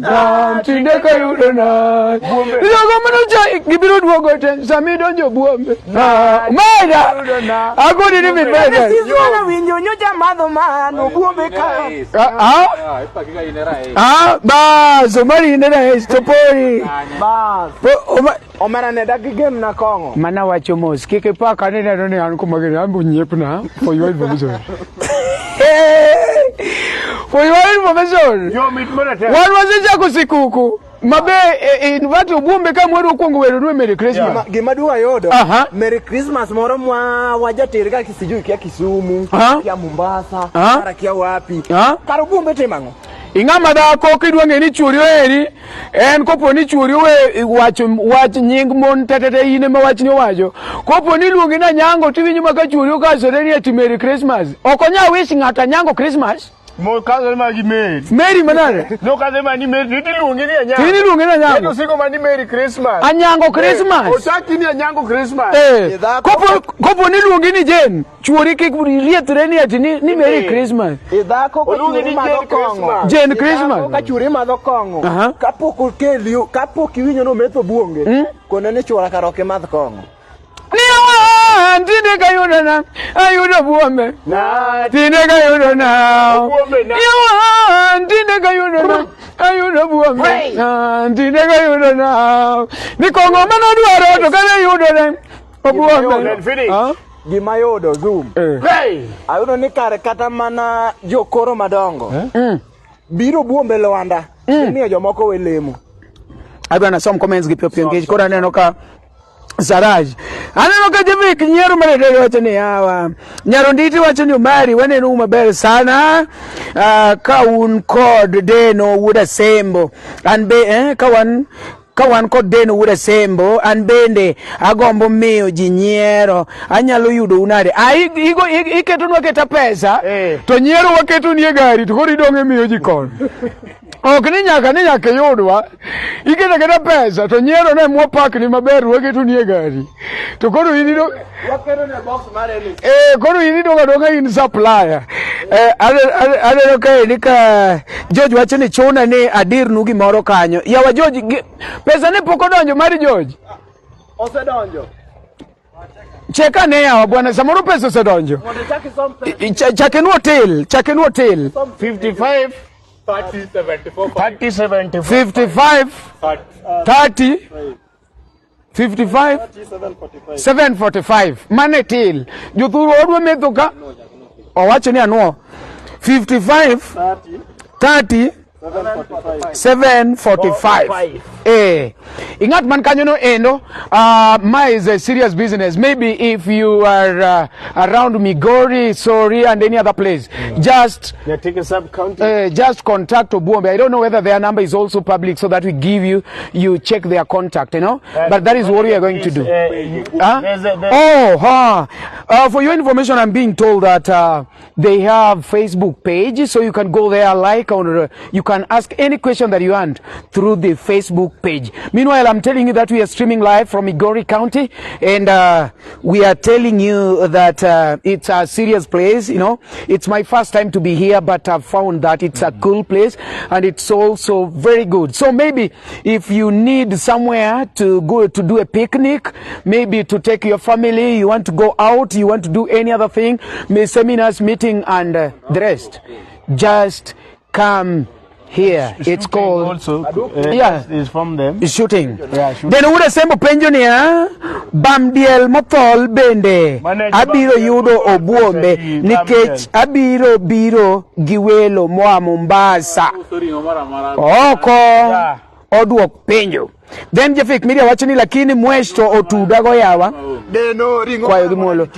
ndine kayudo na ni jogo mane chai gibiro duogo tensa mi donjo Obuombe maida agodi ni mitbega Sizwana winjo nyocha madho mano Obuombe ka. Ipakika inera bas Omari inera stopori Bas. Omera ne dagigem na kongo. mana wacho mos kike paka ne ne an kuma ambu nyepna for your information. For your information. Yo mitmona te. Wan wasija kusikuku. Mabe invite Obuombe kama wewe ukongo wewe Merry Christmas. Gima duwa yodo. Merry Christmas moro mwa wajatere ka kisijui kia Kisumu, kia Mombasa, mara kia wapi. Karo Obuombe temango. Ingama da ko kidwa ngeni churi eri en kopo ni churi we wach nying mon tetete ine ma wach ni wajo kopo ni luongi na nyango tiwinyo maka churi ka soreni ati Merry Christmas okonya wish ngata nyango Christmas Mo kazo ma gi Mary manare no kazo ma ni Mary tini luongi ni nyango tini luongi na nyango Eno siko ma ni Merry Christmas anyango Christmas Osaki ni nyango Christmas kopo ni luongi ni Jen churi ke rietre ni ati ni Merry Christmas idhako ko churi madho kongo Jen Christmas ka churi madho kongo kapoko kelio kapoko winyo no metho Obuonge konene chura karoke madho kongo Niwa ndine kayudo na ayudo Obuombe ndine kayudo na Niwa ndine kayudo na ayudo Obuombe ndine kayudo na ni kongo mana dwaro to kane yudo na Obuombe gima yodo zoom ayudo ni kare kata mana jokoro madongo biro Obuombe Luanda ni jomoko welemo abana some comments gi pio engage kora neno ka Saraj aneno ka Javik nyiero mare wacho ni hawa nyaronditi wacho ni Omari waneno maber sana ka un kod deno wuda sembo an be ka wan kod deno wuda sembo an bende agombo miyo ji nyiero anyalo yudo unade iketonwa keta pesa to nyiero waketo ni gari to koro idonge miyo ji kon ok ni nyaka yudwa iketa keta pesa to nyiero ne mwa pak ni maber waketo ni gari to koro inido waketo ne box mare ni koro inido donga in supplier adeno ka ni ka George wacho ni chuna ni adir nu gimoro kanyo yawa George pesa ne pok odonjo mari George osedonjo cheka ne yawa bwana samoro pesa osedonjo chake nu hotel 55 30 74 55 30 55 745 mane til jothuro odwa metho ka owacho ni anuo 55 30 745 ingat man kanyo no endo ma is a serious business. Maybe if you are around Migori, Sori and any other place, just contact Obuombe. I don't know whether their number is also public so that we give you check their contact, you know, but that is what we are going to do. For your information, I'm being told that they have Facebook page, so you can go there, like, or you can can ask any question that you want through the Facebook page. Meanwhile, I'm telling you that we are streaming live from Migori County, and we are telling you that it's a serious place. You know, it's my first time to be here, but I've found that it's a cool place, and it's also very good. So maybe if you need somewhere to go to do a picnic, maybe to take your family, you want to go out, you want to do any other thing, seminars, meeting, and the rest, just come here. It's called also. Is from them. Shooting. Yeah, shooting. Then uda sembo penjo ni Bamdiel mothol bende abiro yudo Obuombe nikech abiro biro giwelo moa Mombasa. Oko oduok penjo. Then Jefik media wachoni lakini mwesto otudago yawa. Deno ringo kwa gimolo.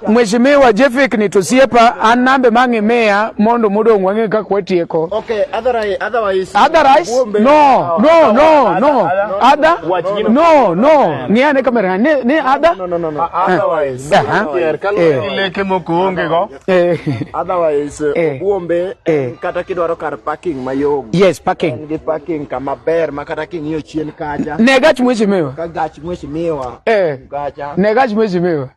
Mheshimiwa Jefik ni tosiepa anambe mange meya mondo modong wange ka kwetieko. Okay, otherwise no. Niane kamera ne ada? No. Otherwise. Leke mokuonge go. Otherwise, Obuombe kata kidwaro kar parking mayom. Yes, parking. Di parking kama ber makata kingiyo chien kaja. Negach mheshimiwa. Kagach mheshimiwa. Gacha. Negach mheshimiwa.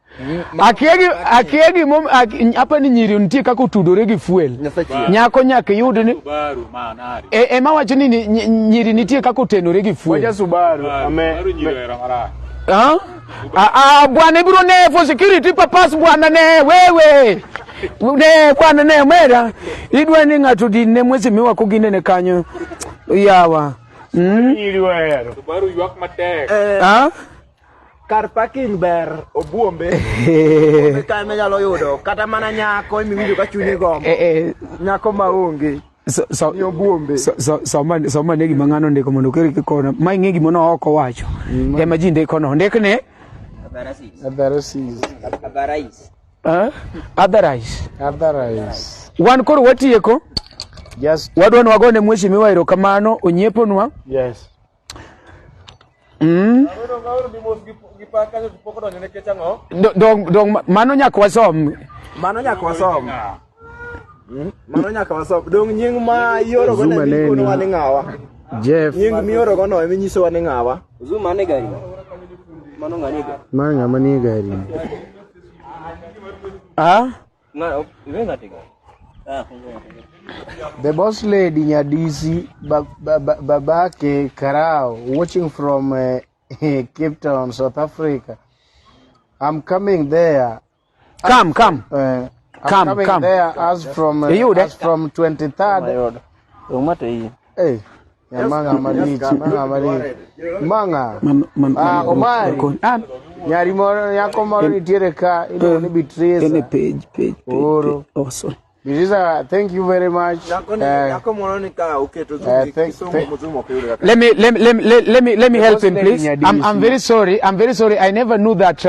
Akiegi mom hapa ni nyiri nitie kaka utudore gi fuel. Nyako nyake yud ni Subaru manari. Ema wacho ni nyiri nitie kaka utenore gi fuel. Wacha Subaru. Bwana ibro ne for security purpose bwana ne wewe. Ne bwana ne mera. Idwa ni ngatu dinne mheshimiwa kugine kanyo. Yawa. Subaru yuak matek. Car parking ber Obuombe. Kame nyalo yudo kata mana nyako imiwinjo ka chunye gombo. Nyako maonge. So Obuombe. So manegi mangano ndiko mondo keri kona. Mai ngegi mono oko wacho. Ema ji ndiko no ndekne. Otherwise. Wan koro watieko. Yes. Wadwan wagone mheshimiwa erokamano onyieponwa. Yes. Dong mano nyaka wasom. Mano nyaka wasom. Dong nying ma yoro gona mikono wani ngawa. Jeff. Nying mi yoro gona eminyiso wani ngawa. Zuma ne gari. Mano ngani gari. Manga mani gari. Na iwenga tiga. The boss lady Nyadisi Babake Karao, watching from Cape Town, South Africa. I'm coming there. Come. Come there as from 23rd. Hey. Omari. Nyari moro yako moro nitiere ka ido ni bitrace. Page. Awesome. Thank you very much. Let me help him, please. I'm very sorry. I never knew that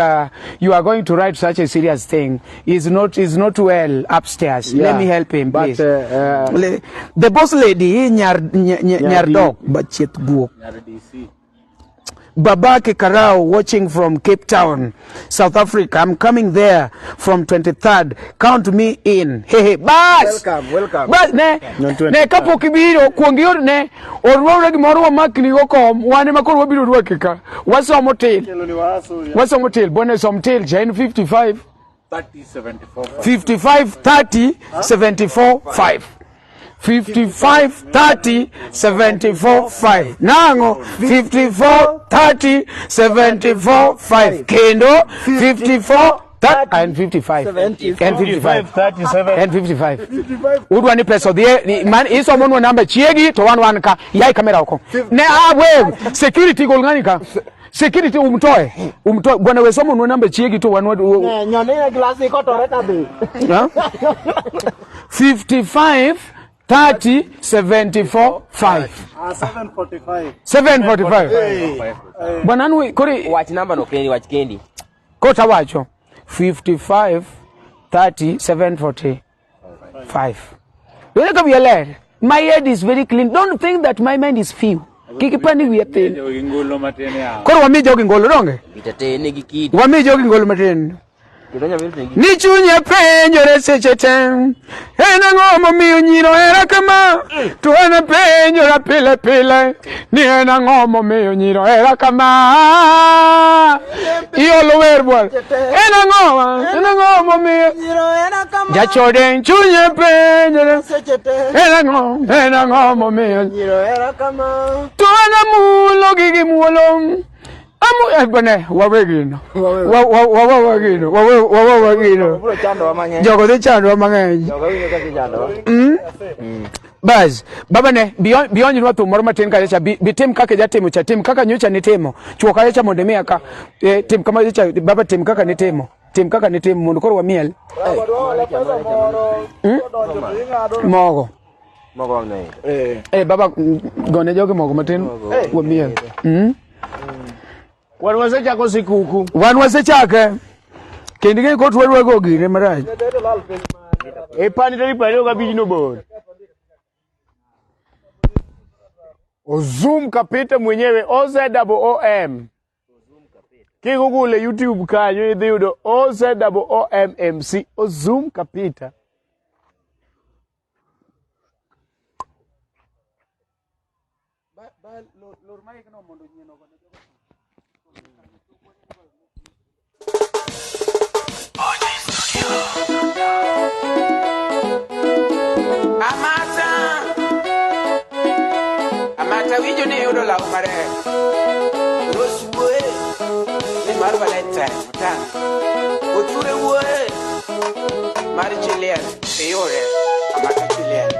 you are going to write such a serious thing. Is not well upstairs. Yeah. Let me help him, please. The boss lady nyar dog bachet buok. Babake Karao, watching from Cape Town, South Africa. I'm coming there from 23rd. Count me in. Hey, bas. Welcome. Bas ne kapo kibiro kuongior ne orwore gimoro wa makni go kom wane makoro wabiro rwakeka. Wasomo tel bone som tel chain 55 30 74 5. 55 30 74 5 nango 54 30 74 5 kendo 54 and 55 and 55 37 and 55 udwa ni pesa die man iso monwa namba chiegi to wan ka yai kamera uko ne we security golngani ka security umtoe bwana we somo namba chiegi to wan nyone glass iko toreta be 55 30 74 5 745 bwana nwe kori watch number no kendi watch kendi kota wacho 55 30 745 don't come here. My head is very clean. Don't think that my mind is few. Kikipani we athin koro wami jogi ngolo donge itatene gikidi wami jogi ngolo matin ni chunye penjo resecheten enango momiyo nyiro era kama to ana penjo la pile pile ni ena ngomo miyo nyiro era kama iolo werbol ena ngomo miyo nyiro era kama jachode chunye penjo ena ngomo miyo nyiro era kama to ana mulo gigi mulo amu bane wawegino jogo de chando mang'eny bas baba ne bionyi nwa thum moro matin ka cha bitim kaka jatimo cha tim kaka nyocha nitimo chuo ka cha mondo miya ka tim kama cha baba tim kaka nitimo mondo koro wamiel mogo ne baba gone jogo mogo matin wamiel wan wasechako sikuku wan wasechake kendi ke ko twero go gire maraj pani tari pale ga bijino bor Ozum kapita mwenyewe OZOOM kigugule YouTube kanyo idhi yudo OZOOMMC Ozum kapita lor mai no mondo nyieno Amata winjo ne yudo law mare Rosue ni mar Valentine tan Oture wuoe mar Chilean eyore amata Chilean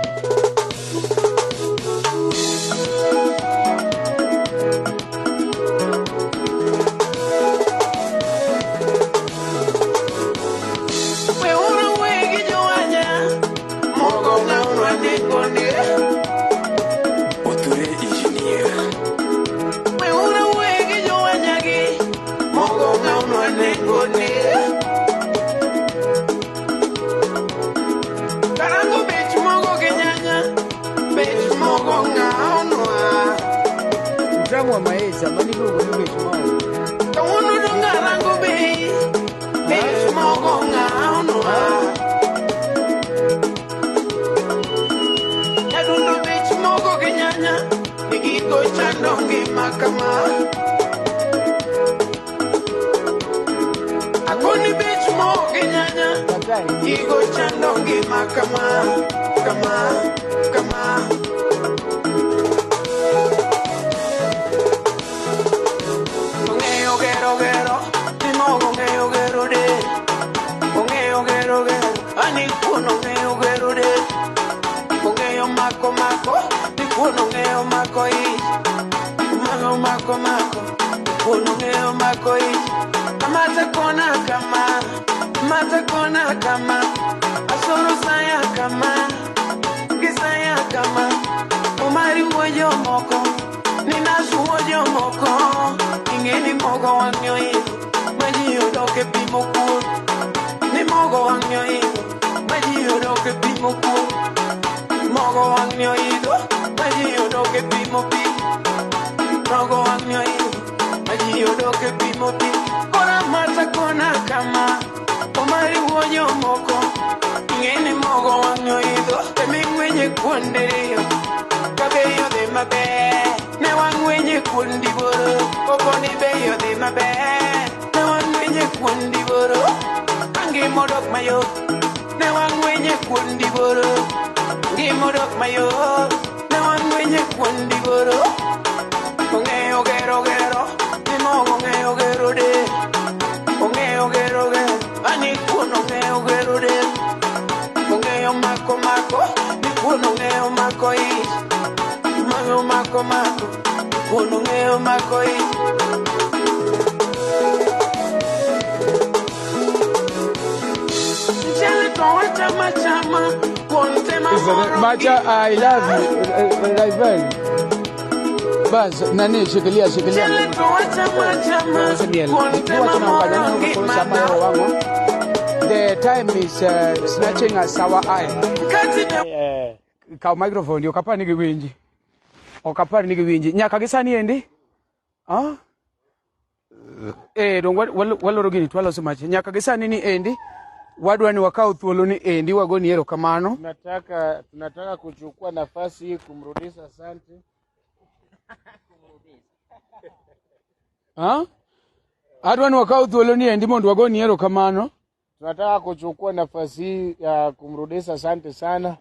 maisha mani lugo ni bechmo Tawunu dungarango be bechmo ngano Yadundo bechmo go kenyanya Nikiko chando ngimakama Akoni bechmo kenyanya Nikiko chando ngimakama kama Mata kona kama asoro saya kama gisaya kama Omari wojo moko Nash wojo moko ingeni mogo wanyoyi maji odoke pimo kur ni mogo wanyoyi maji odoke pimo kur mogo wanyoyi do maji odoke pimo pi mogo wanyoyi maji odoke pimo pi kora mata kona kama Omari wojo moko ingeni mogo wanyoyi do temi mwenye kuonderio kabeyo de mabe ne wangwenye kuondi boro kokoni beyo de mabe ne wangwenye kuondi boro angi modok mayo ne wangwenye kuondi boro ngi modok mayo ne wangwenye kuondi boro ongeo gero ni mogo ongeo gero de ongeo gero ani kuno ongeo gero de ongeo mako ni kuno ongeo mako mako kuno ngeo mako Chale toa chama ponte mamoro Macha I love you Raven Bas nani shikilia Chale toa chama ponte mamoro The time is snatching a sour eye Ka microphone yo kapani giwinji Okapari nigi winji nyaka gisani endi dong waloro gini twalo so machi nyaka gisani ni endi wadwa ni wakao thuolo ni endi wagoni erokamano. Tunataka kuchukua nafasi hii kumrudisha asante. Adwa ni wakao thuolo ni endi mondo wagoni erokamano. Tunataka kuchukua nafasi hii ya kumrudisha asante sana.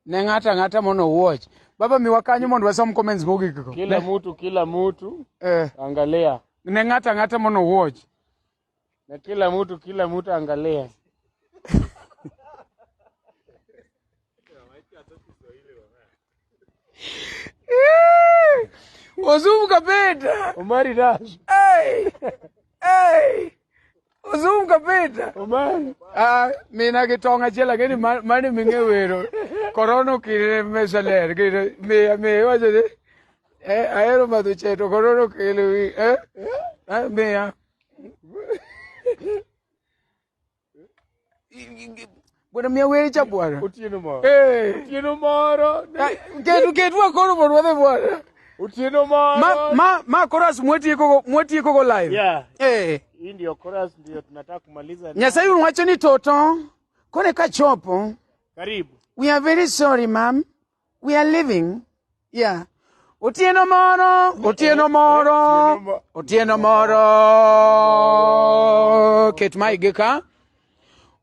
Ne ngata mono watch. Baba miwakanyo mondo wasom comments mogik ko. Kila mtu angalia. Ne ngata mono watch. Na kila mtu angalia. Ozoom kapeta. Omari Nash. Hey. Ozoom kapeta. Omari. Mina kitonga chela keni mani mingewero. Corona kire mesaler kire me waje de. Aero maducheto corona kile me ya. Bwana mia wecha bwana. Utieno moro. Utieno moro. Ketu akoro bwana bwana. Utieno moro. Ma chorus mweti ko live. Yeah. Hii ndio chorus ndio tunataka kumaliza. Nyasaye unwacho ni toto. Kone kachopo. Karibu. We are very sorry, ma'am. We are leaving. Yeah. Utieno moro. Ketmaigeka.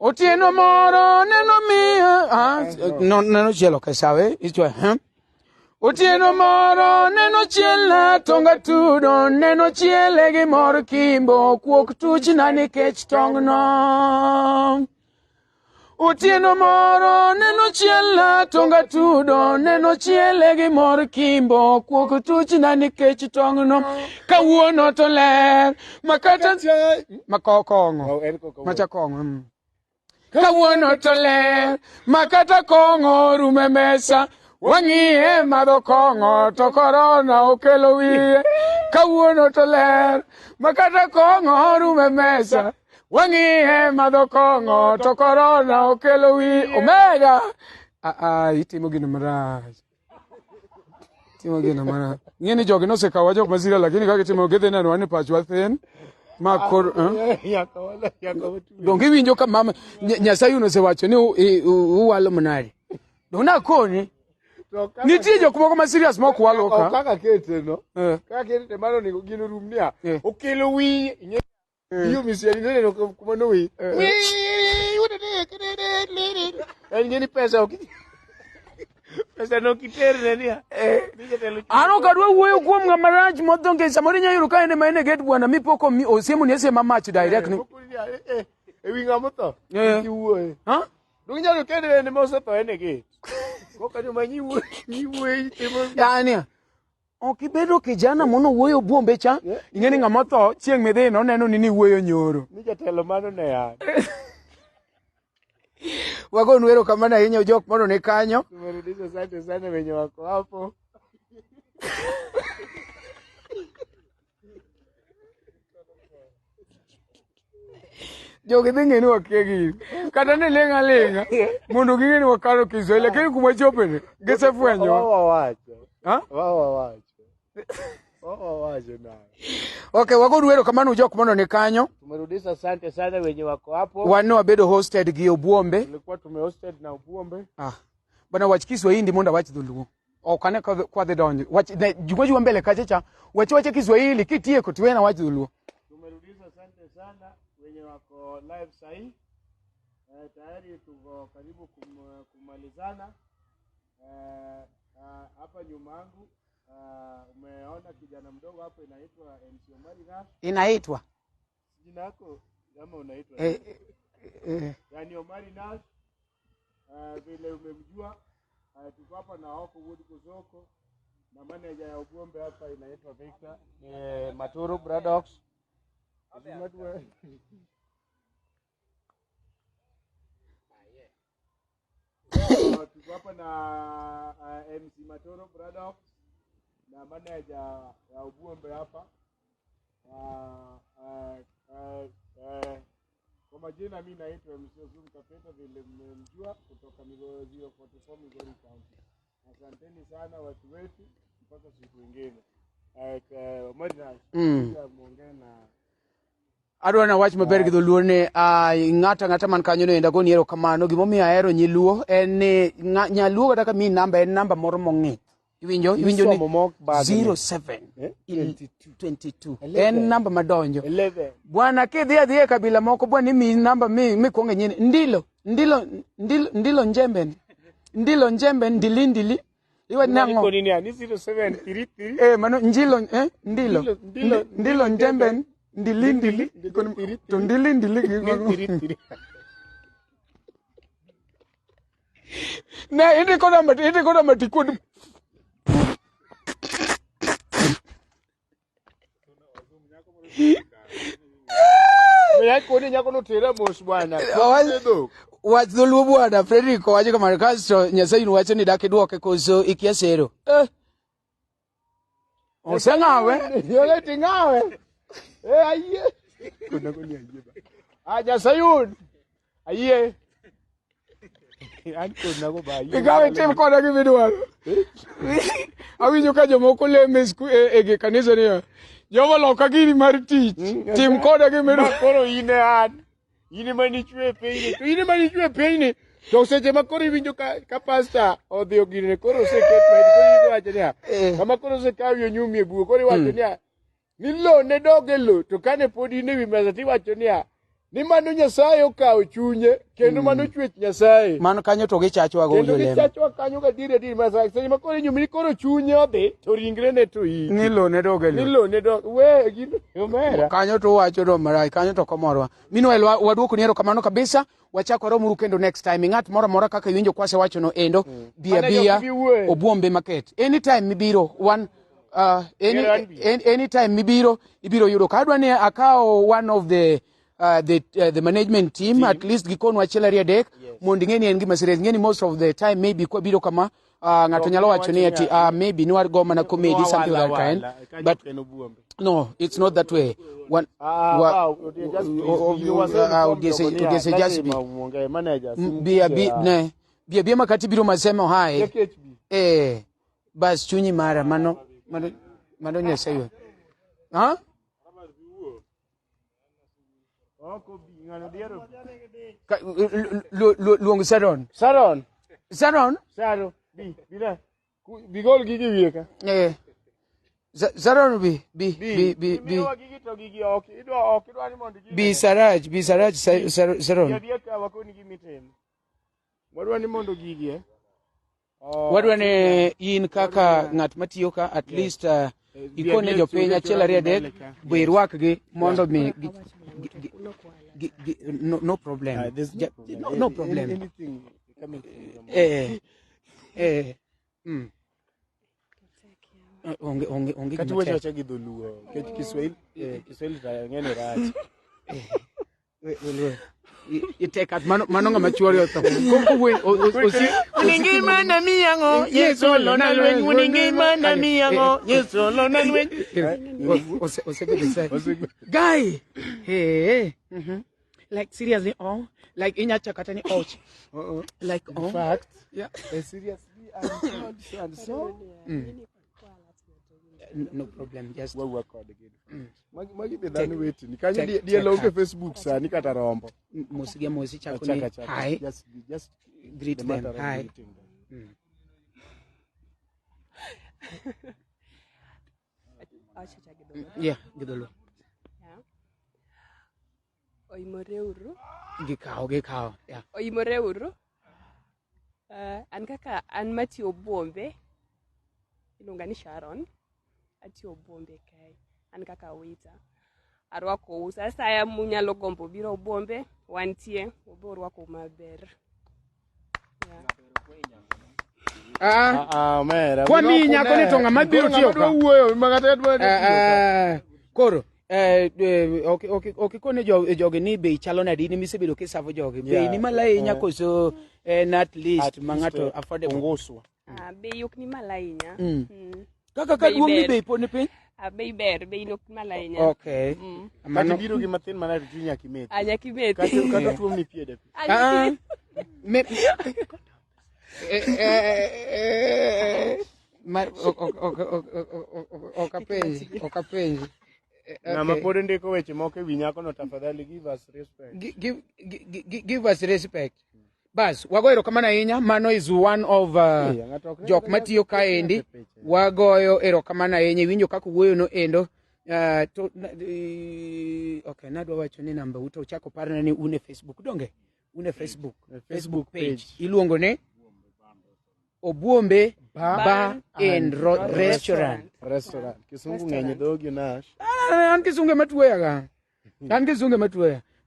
Otieno moro neno mia. No cielo che sabe. Isto Otieno moro neno ciela tonga tudo neno ciele gi mor kimbo kuok tuchi nani kech tong no. Otieno moro neno ciela tonga tudo neno ciele gi mor kimbo kuok tuchi nani kech tong no. Kawuono to ler makata makokongo. Machakongo. Kawuono to ler makata kongo rume mesa. Wang'iye madho kongo to korona okelo wiye. Kawuono to ler makata kongo rume mesa. Wang'iye madho kongo to korona okelo wiye. Omega. Itimo gino marach. Ng'eni jogi nosekawa jok masira lakini kaka itimo gedhe neno wani pachwa thin. Donge winjo ka mama Nyasaye unosewacho ni uwalo manari. Dona koni. Nitie jok moko ma serious moko walo ka. Kaka kete no. Kaka kete mano ni gino rumnia. Okelo wi iyo misiani nene kuma no wi. Ngeni pesa oki. Pesa no kitere nia. Ano kadwa wuoyo kuom ng'ama rach modonge samoro nyayuro ka ene maene get bwana mipoko osiemo ni ese match direct ni. Ewi ng'ama to. Iwuoye. Dunginyalo kende ne mosetho ene get. Kokanyo manyiwo yani okibedo kijana mono wuoyo Obuombe cha ingeni ng'ama tho chieng' midhino neno ni wuoyo nyoro ni jatelo mano ne ya wagonu wero kamana ahinya jok mono ne kanyo. Tumerudisha asante sana wenye wako hapo. Jogi dingeni wakegi kata ne lenga mondo gingeni wakaro Kiswahili lakini kumachopene gisefwenyo wawacho na. Okay, wagonu wero kamano jok mono ne kanyo. Tumerudisha asante sana wenye wako hapo. Wano wabedo hosted gi Obuombe. Tulikuwa tumehosted na Obuombe. Bana wach Kiswahili mondo wach dhuluo. Okane kwa the donjo. Wach jugoji mbele kachecha wache Kiswahili kitieko tiwena wach dhuluo. Tumerudisha asante sana wenye wako live sahi. Tayari tuko karibu kumalizana. Hapa nyuma yangu umeona kijana mdogo hapo inaitwa Omari Nash. Inaitwa jina lako kama unaitwa yani Omari Nash. Vile umemjua tuko hapa na wako Wood Kuzoko na manager ya Obuombe hapa inaitwa Victor Maturu Bradox. Tuko hapa na MC Maturu Bradox na manager ya Obuombe hapa. Kwa majina mimi naitwa Msozum Kapeta vile mmemjua kutoka Migori 044 Migori County. Asanteni sana watu wetu mpaka siku nyingine. Omari Nash muongee na Adwana wach maber gi dholuo ne ng'ata man kanyo no enda go niero kamano gimomiyo ahero nyiluo en ni nyaluo kata ka mi namba en namba moro mong'ith iwinjo ni 07 22 en namba madonjo bwana kidhi kabila moko bwana mi namba mi kuonge nyini ndilo njembe ndilindili iwa nango ni 07 mano ndilo njembe ndilindili to ndilindili na ende kona matikod ya kodi nyako no tera mos bwana wach dholuo bwana Frederico wacho kamano kasto Nyasaye wacho ni dak idwoke koso ikiasero oseng'awe yole tingawe ayie kuna koni ayie aja sayun ayie an kuna go ba ikawe tim koda gi midwaro awinjo ka jomoko leme e kanisa ni joma loka giri mar tich tim koda gi midwaro koro ine mani chwe peine to seche ma koro iwinjo ka pastor odhi ogirne koro oseket koro iwacho niya kama koro sekawi onyumi e buo koro iwacho niya ni lo ne doge lo to kane pod in ewi mesa tiwacho niya ni mano Nyasaye okawo chunye kendo mano chwech Nyasaye mano kanyo to gichachwa go kendo gichachwa kanyo ga dir masa seche ma koro inyumi koro chunye odhi to ringre ne to yi ni lo ne doge we gino omera kanyo to wacho do marai kanyo to komorwa minwa wadwoko niero kamano kabisa wachako romuru kendo next time ng'at moro kaka iwinjo kwase wacho no endo bia Obuombe market anytime mibiro anytime mibiro ibiro yudo ka adwa ni akawo one of the management team at least gikonwa achiel ariyo adek mondo ing'eni en gima serious ng'eni most of the time maybe kwa biro kama ng'ato nyalo wacho ni ati maybe ni war go mana comedy something like that kind but no it's not that way one bia makati biro masema hai bas chunyi mara mano Nyasaye luong Saron bigol gigi wieka Saron bi Saraj Saron wadwa ni in kaka ng'at matiyo ka at least ikone jopiny achiel ariyo adek be irwak gi mondo mi no problem no problem onge kati wewe acha gi dholuo Kiswahili ta ngene rach itekat mano ng'ama chuori otho uningima na miyango Yesu lo na lweny uningima na miyango Yesu lo na lweny guy hey like seriously like inyacha kata ni like in fact yeah seriously and so no problem just we work on again magi bedani weti ni kanyo die longe Facebook sani kata rombo mosi chako ni hi just greet them hi yeah gidolo oimoreuru gikaw yeah oimoreuru an kaka an mati Obuombe iluonga ni Sharon ati Obuombe kae an kaka wita arwako usa saya munyalo gombo biro Obuombe wantie oborwako maber mera kwa mi nyako ni tonga mabiro tiyo ka wuoyo magata dwa koro okay kone jogi ni be chalo na dini misebedo kisavo jogi be ni malai nyako so at least mangato affordable ngoswa be yok ni malainya kaka duong be poni piny be ber be nok malainya okay mano biro gi mathin mana tinya kimeti anya kimeti kata tuom ni piede okapenji Ng'ama pod ndiko weche moko ewi nyakono, tafadhali give us respect. Give us respect. Bas, wagoero kamano ahinya. Mano is one of jok matiyo kaendi. Wagoyo erokamano ahinya. Winjo kaka wuoyo no endo. Okay, nadwa wacho ni namba uto chako parna ni une Facebook donge. Une Facebook page. Iluongo ne Obuombe Bar and Restaurant. Kisungu ng'enye dhogi Nash. An kisungu matweya.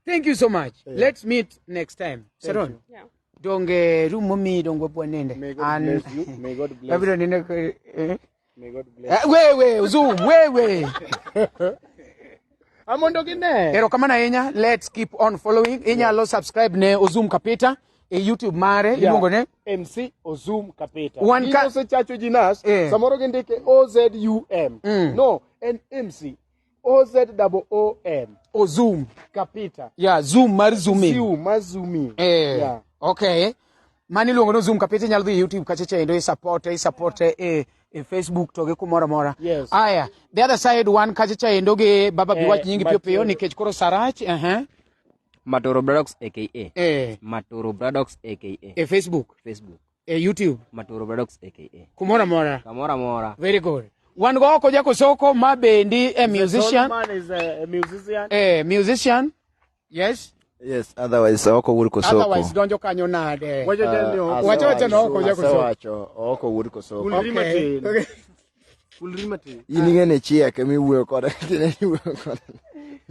Thank you so much. Let's meet next time. Saron. Yeah. Donge rumo mi dongo bwanende. May God bless you. May God bless you. May God bless you. We, zoom, we. Amondo gine. Erokamano ahinya. Let's keep on following. Inyalo subscribe ne Ozum Kapeta e YouTube mare. Iluongo ne MC Ozum Kapeta. One Ino se chacho jinas. Samoro gendeke OZUM. No, en MC OZOOM. Ozum Kapeta. Yeah, Zoom mar zooming. Ziu mazumi. Yeah. Okay. Mani luongo no Zoom Kapeta nyalo dhi YouTube kachacha endo support Facebook toge kumora mora. Yes. Aya, the other side one kachacha endo ge baba biwach nyingi pio nikech koro sarach. Matoro Bradox aka. Matoro Bradox aka. Facebook. YouTube. Matoro Bradox aka. Kumora mora. Kamora mora. Very good. One go ko jako soko mabendi a musician. The man is a musician. Musician. Yes. Yes, otherwise oko wuri kosoko. Otherwise donjo kanyo nade. Wacha no ko jako soko. Wacho oko wuri kosoko. Okay. Ulrimati. Yini ne chia kemi wuo koda kine wuo koda.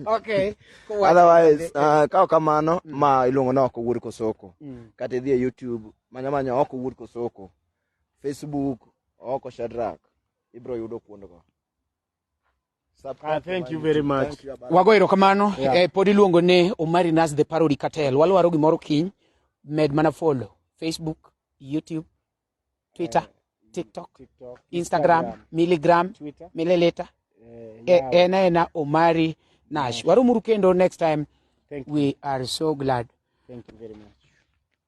Okay. Otherwise kao kamano ma ilongo na oko wuri kosoko. Kata dhie YouTube manya oko wuri kosoko. Facebook oko Shadrack. Ibro yudo kuondo ko. Thank you very much. Wago erokamano. Pod iluongo ne Omari Nas the Parody Cartel. Walwaro gimoro kiny. Med mana follow. Facebook, YouTube, Twitter, TikTok, Instagram, Milligram, Twitter, Milliliter. Ena Omari Nash. Warumuru kendo next time. We are so glad. Thank you very much.